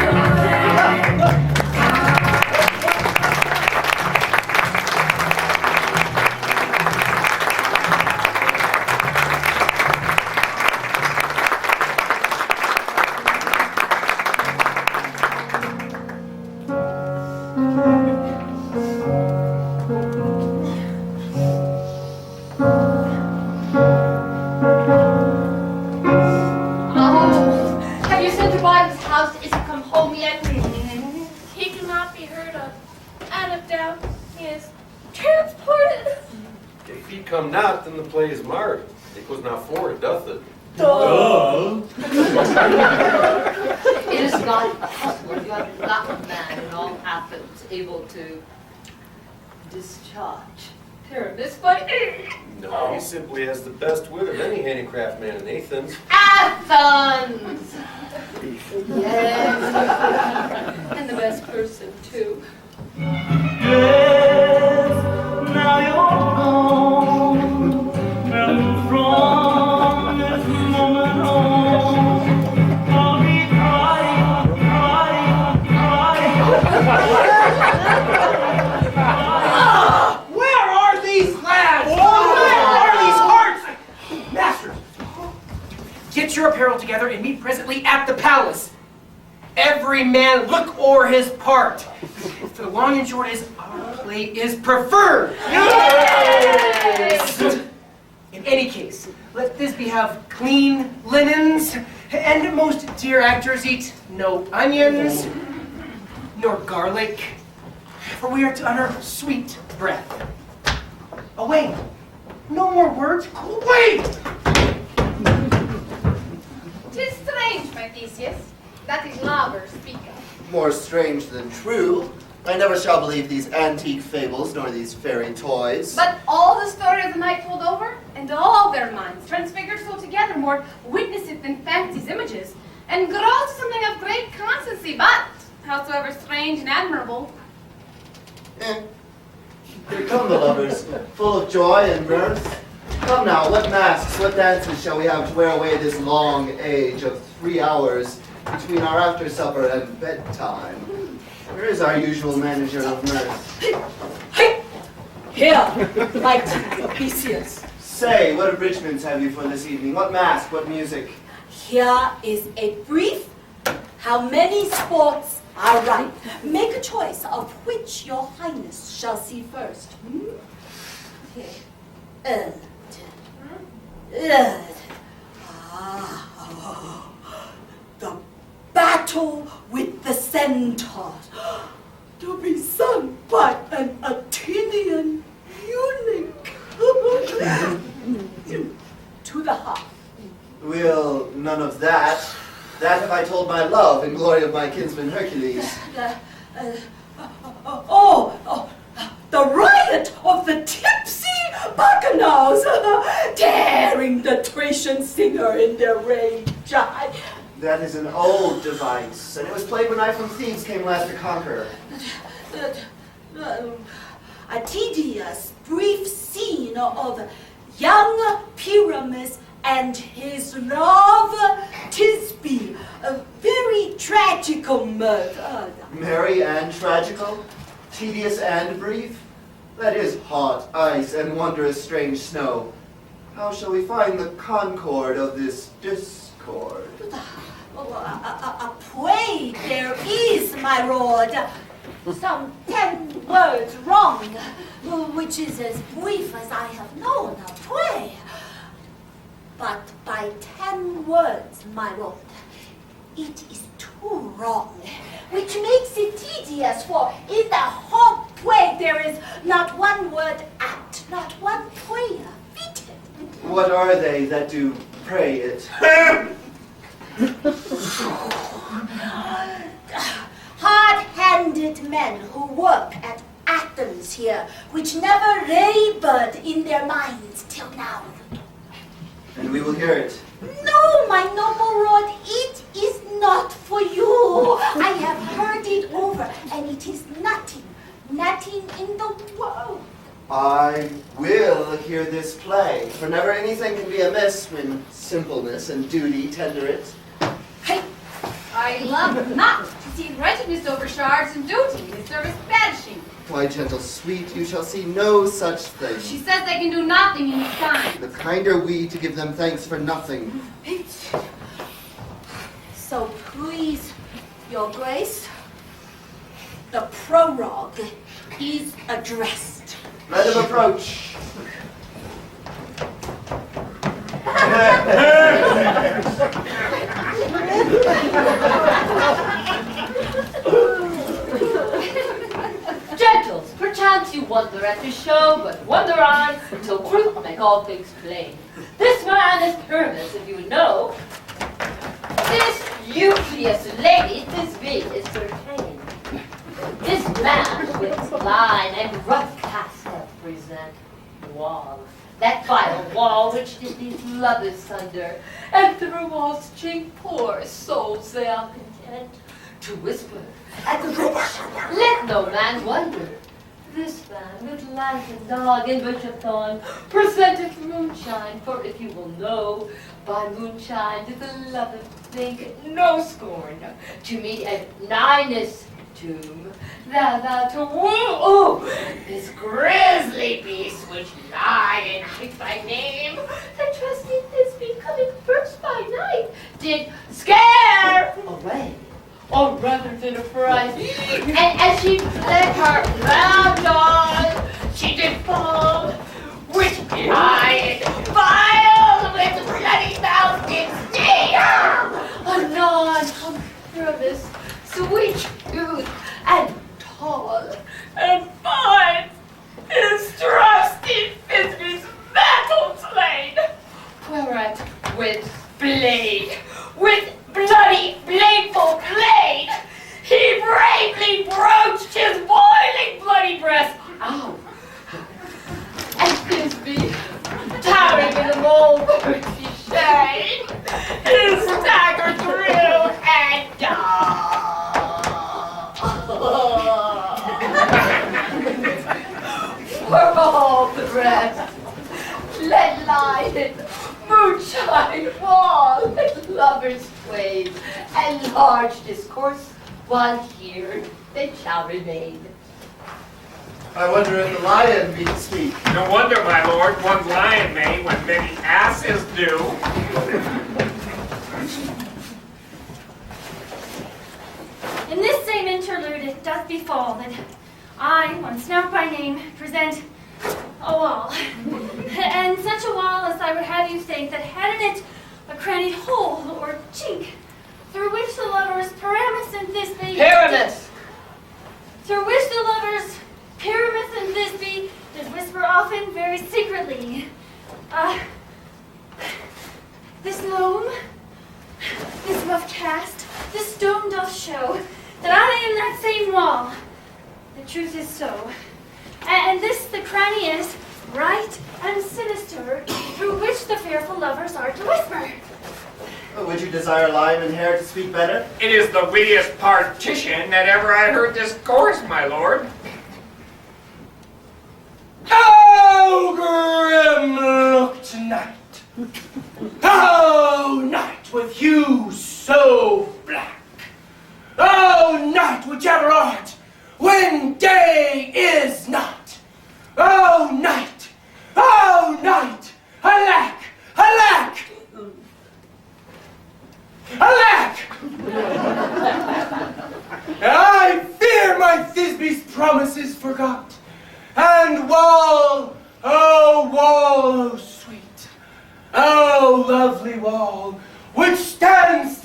Have you sent to Biden's house? Is he come home yet? He cannot be heard of. Out of doubt, he is transported. If he come not, then the play is marred. It was not forward, doth it? It is not possible. You have not a man in all Athens able to discharge Pyramus, but No, he simply has the best wit of any handicraft man in Athens. Athens! Yes. And the best person, too. Yes, now you're gone, and from this moment on, I'll be crying, crying, crying. Where are these lads? Where are these hearts? Masters, get your apparel together and meet presently at the palace. Every man look o'er his part. For the long and short is, our play is preferred. Yes! In any case, let Thisbe have clean linens, and most dear actors eat no onions, nor garlic, for we are to utter sweet breath. Away! No more words. Away! 'Tis strange, my Theseus, that is lover speaketh. More strange than true. I never shall believe these antique fables nor these fairy toys. But all the story of the night told over, and all their minds transfigured so together, more witness it than fancy's images, and grow to something of great constancy, but howsoever strange and admirable. Here come the lovers, full of joy and mirth. Come now, what masks, what dances shall we have to wear away this long age of 3 hours between our after supper and bedtime? Where is our usual manager of mirth? Here, mighty Theseus. Say, what abridgments have you for this evening? What mask, what music? Here is a brief. How many sports are right? Make a choice of which your highness shall see first. The battle with the centaurs, to be sung by an Athenian eunuch. To the harp. Will none of that. That have I told my love in glory of my kinsman Hercules. The riot of the tipsy bacchanals, tearing the Thracian singer in their rage. That is an old device, and it was played when I from Thebes came last to conquer. A tedious, brief scene of young Pyramus and his love Thisbe, a very tragical murder. Merry and tragical, tedious and brief. That is hot ice and wondrous strange snow. How shall we find the concord of this discord? A play there is, my lord. Some 10 words wrong, which is as brief as I have known a play. But by 10 words, my lord, it is too wrong, which makes it tedious, for in the whole play there is not one word apt, not one player fitted. What are they that do pray it? Hard-handed men who work at Athens here, which never labored in their minds till now. and we will hear it. No, my noble lord, it is not for you. I have heard it over, and it is nothing in the world. I will hear this play, for never anything can be amiss when simpleness and duty tender it. I love not to see regimes over shards and duty in service banishing. Why, gentle sweet, you shall see no such thing. She says they can do nothing in this time. The kinder we to give them thanks for nothing. So please, your grace, the prologue is addressed. Let him approach. Gentles, perchance you wonder at this show, but wonder on, till truth make all things plain. This man is Pyramus, if you would know. This beauteous lady, this be is Sir Cain. This man with line and rough cast hath present wall. That vile wall which did these lovers sunder, and through wall's chink poor souls they are content to whisper at the rich. Let no man wonder. This man with lantern dog and bush of thorn presenteth moonshine, for if you will know, by moonshine does the lover think no scorn to meet at Ninus' tomb. Thou to woo this grisly beast which lie and hides thy name, the trusty Thisbe coming first by night did scare away, or rather than affright. And as she let her round on, she did fall, which lion vile with bloody mouth did steal. Anon from Pyramus, sweet tooth and tall, and fine his trusty Thisbe's mantle slain, whereat with blade, with bloody bladeful blade, he bravely broached his boiling bloody breast. Ow! And Thisbe, towering in the mold he shade, his dagger through and for all the rest, let lie in moonshine wall and lovers' twain, and large discourse, while here they shall remain. I wonder if the lion be to speak. No wonder, my lord, one lion may when many asses do. In this same interlude it doth befall that I, one Snout by name, present a wall. And such a wall as I would have you think that had in it a crannied hole or chink, through which the lovers Pyramus and Thisbe Pyramus! through which the lovers Pyramus and Thisbe did whisper often very secretly. This loam, this rough cast, this stone doth show that I am that same wall. The truth is so. And this the cranny is, right and sinister, through which the fearful lovers are to whisper. Would you desire Lime and Hair to speak better? It is the wittiest partition that ever I heard discourse, my lord. How grim look tonight! Oh, night with hue so black! Oh, night whichever art, when day is not! Oh, night! Oh, night! Alack! Alack! Alack! I fear my Thisbe's promises forgot. And wall, oh sweet, oh lovely wall, which stands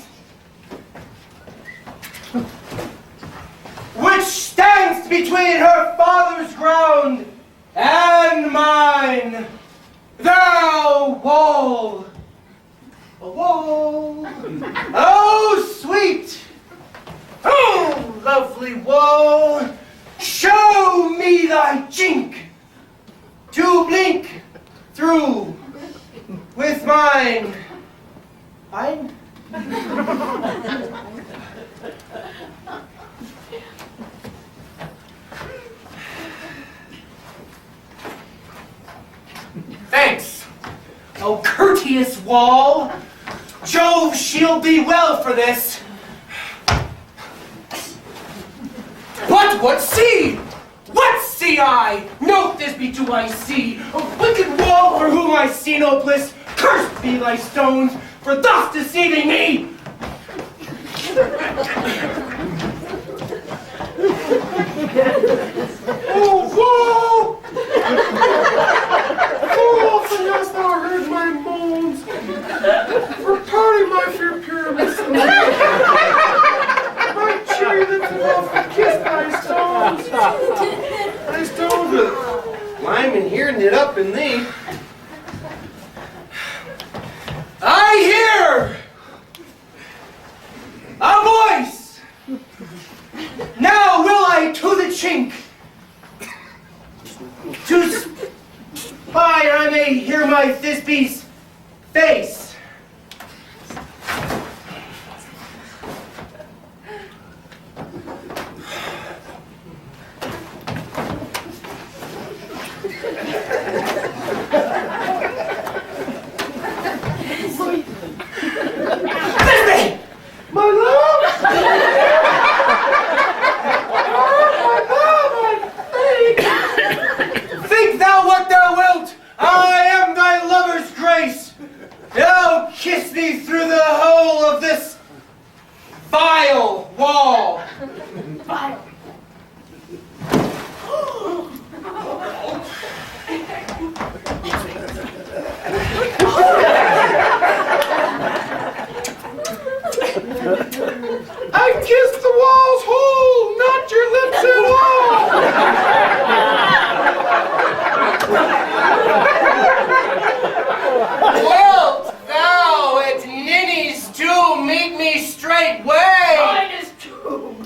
between her father's ground and mine. Thou wall, a wall, oh sweet, oh lovely wall, show me thy chink to blink through with mine. Mine? Thanks, oh courteous wall. Jove shield thee well for this. But what see? What see I? Note this be do I see. A wicked wall for whom I see no bliss. Cursed be thy stones for thus deceiving me. Oh, whoa! How often hast thou heard my moans? Repairing my fair pyramids. My cherry lips have often kissed thy stones. Thy stones with lime and here knit up in thee. I hear a voice. Now will I to the chink to spy I may hear my Thisbe's face. My love! Think thou what thou wilt. I am thy lover's grace. Now kiss thee through the hole of this vile wall. Vile. I kissed the wall's hole, not your lips at all. Wilt thou at Ninny's tomb meet me straightway? Mine is tomb.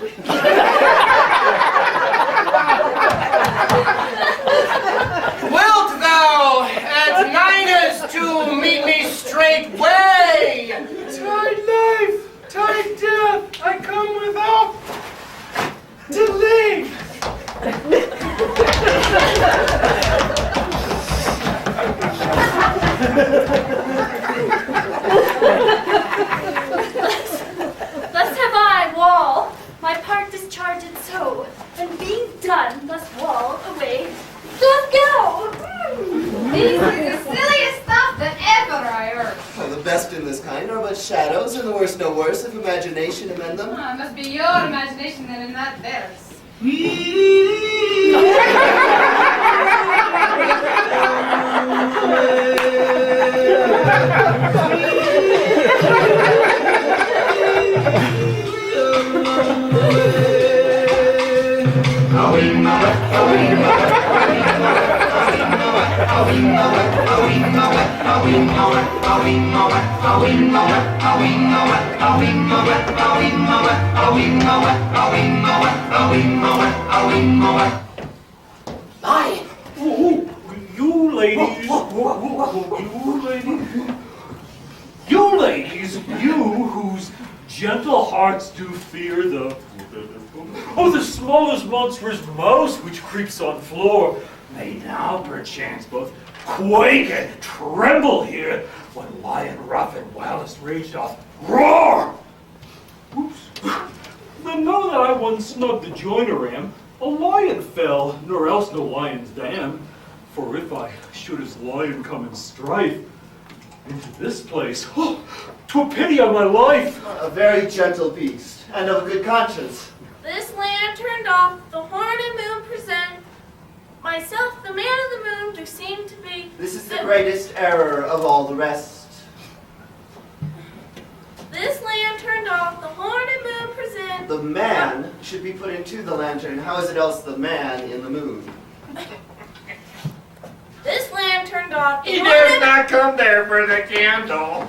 Wilt thou at Nina's tomb meet me straightway? Tide life, tide death, I come without delay. Thus have I, Wall, my part discharged so, and being done, thus Wall away doth go. These are the silliest stuff that ever I heard. Well, the best in this kind are but shadows, and the worst no worse if imagination amend them. It must be your imagination then and not theirs. Lion. You ladies, you ladies, you whose gentle hearts do fear the smallest monstrous mouse which creeps on floor, may now perchance both quake and tremble here when lion rough and wildest rage doth roar. Oops. Then know that I once snugged the joiner am, a lion fell, nor else no lion's dam. For if I should as lion come in strife into this place, oh, 'twere pity on my life. A very gentle beast, and of a good conscience. This lantern doth the horn and moon present. Myself, the man of the moon, do seem to be. This is the greatest error of all the rest. This lantern doth the horn and moon present. The man should be put into the lantern. How is it else the man in the moon? This lantern doth the He horn does and not come there for the candle.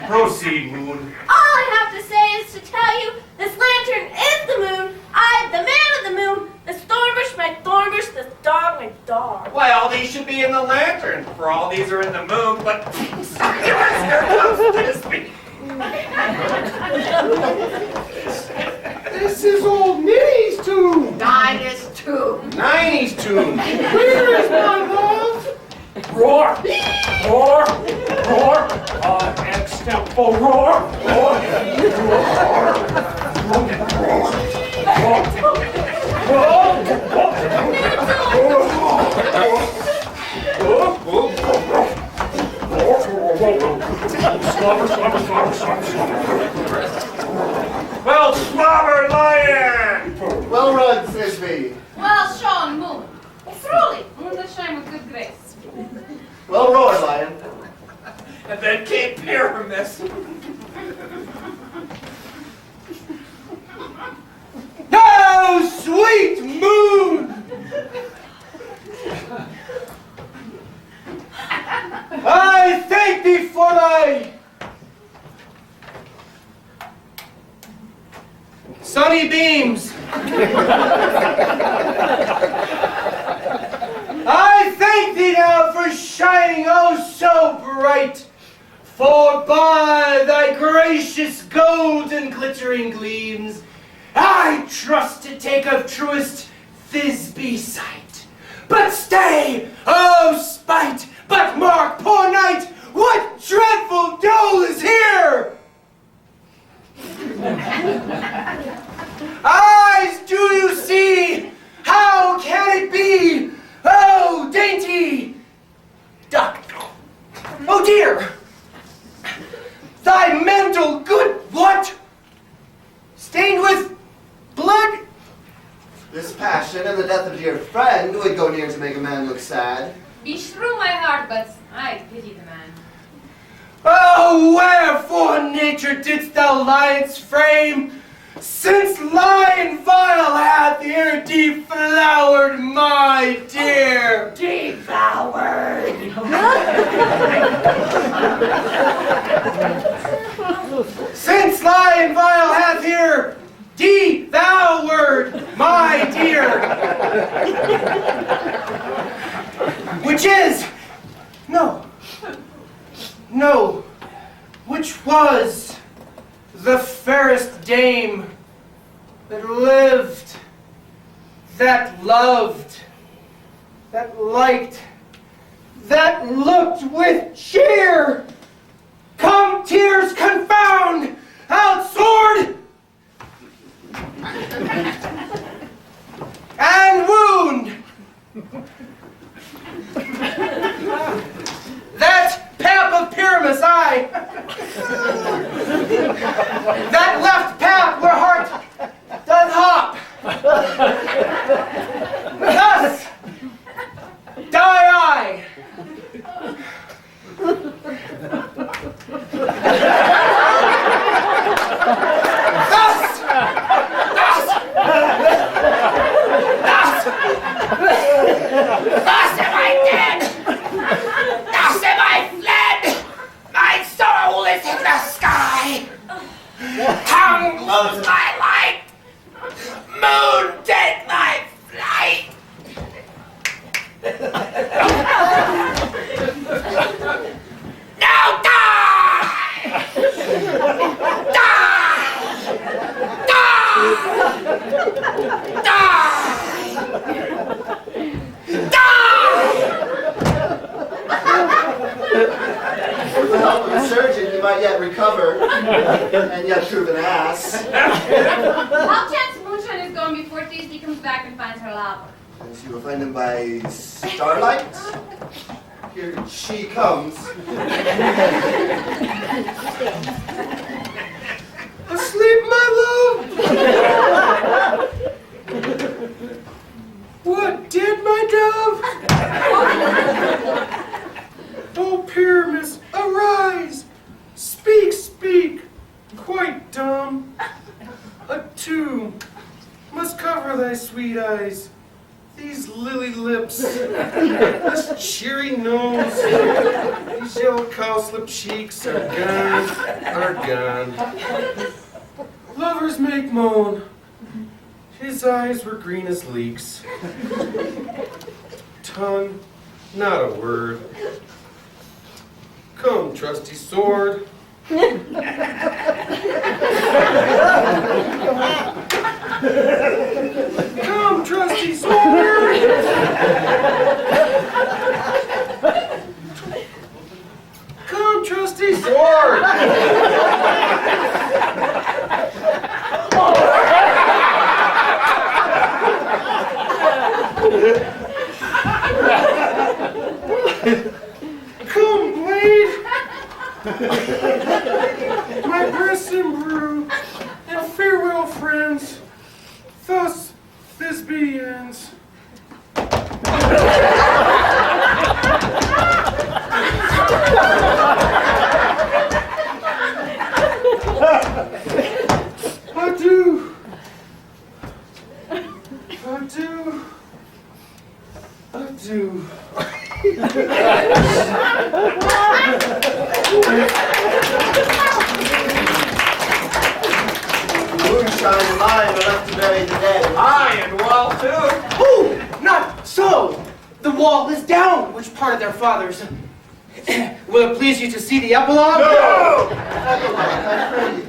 Proceed, Moon. All I have to say is to tell you, this lantern is the moon. I, the man of the moon, the stormbush, my thornbush, the dog, my dog. Well, these should be in the lantern, for for all these are in the moon, but here comes Thisbe. This is old Minnie's tomb. Dinah's tomb. Niney's tomb. Where is my love? Roar! Roar! Roar! Extempo roar! Roar! Well, slobber lion! Well run, Thisbe. Well shown, Moon. Truly, Moon the shame with good grace. Well roared, Lion. And then came Pyramus. Oh, sweet moon! I thank thee for thy sunny beams. I thank thee now for shining oh so bright, for by thy gracious golden glittering gleams I trust to take of truest Thisbe sight. But stay, oh spite, but mark, poor knight, what dreadful dole is here! Eyes, do you see? How can it be? Oh, dainty duck. Oh dear! Thy mantle, good what? Stained with blood? This passion and the death of dear friend would go near to make a man look sad. Beshrew my heart, but I pity the man. Oh, wherefore, nature, didst thou lion's frame? Since lion vile hath here deflowered my dear. Devoured. Since lion vile hath here devoured my dear. Which is, no, which was the fairest dame that lived, that loved, that liked, that looked with cheer. Come, tears, confound, out sword, and wound. That pap of Pyramus, I. That left pap where heart doth hop. Thus die I. Thus am I dead! Thus am I fled! My soul is in the sky! Tongue, lose my light! Moon, take my flight! Now die! Die! Die! With the help of a surgeon, you might yet recover, and yet prove an ass. I'll chance Moonshine is gone before Thisbe comes back and finds her lover. As you will find him by starlight. Here she comes. Asleep, my love? What did my dove? Oh, Pyramus, arise! Speak, speak, quite dumb. A tomb must cover thy sweet eyes, these lily lips, this cheery nose, these yellow cowslip cheeks are gone. Lovers make moan. His eyes were green as leeks. Tongue, not a word. Come, trusty sword. Come, trusty sword. Come, trusty sword. Come, blade. My breast and brew, and farewell, friends. Thus this begins. Adieu. Adieu. Adieu. Moonshine and I are left to bury the dead. Aye, and wall too. Oh, not so. The wall is down. Which part of their fathers? Will it please you to see the epilogue? No! Epilogue, I pray you.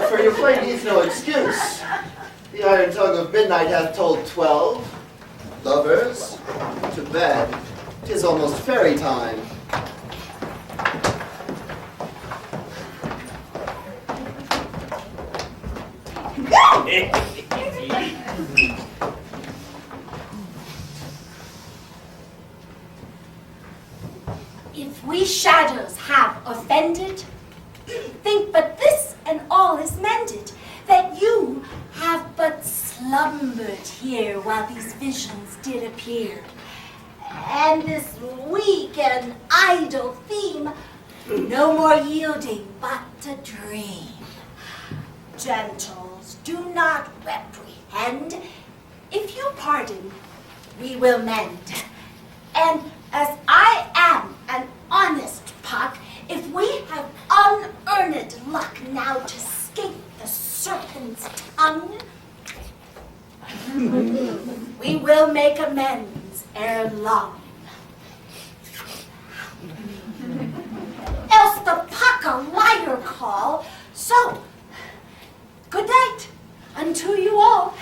For your play needs no excuse. The iron tongue of midnight hath told 12. Lovers, to bed. 'Tis almost fairy time. If we shadows have offended, think but this and all is mended, that you have but slumbered here while these visions did appear. And this weak and idle theme, no more yielding but a dream. Gentles, do not reprehend. If you pardon, we will mend. And as I am an honest puck, if we have unearned luck now to escape the serpent's tongue, we will make amends ere long. Else the puck a liar call. So, good night unto you all.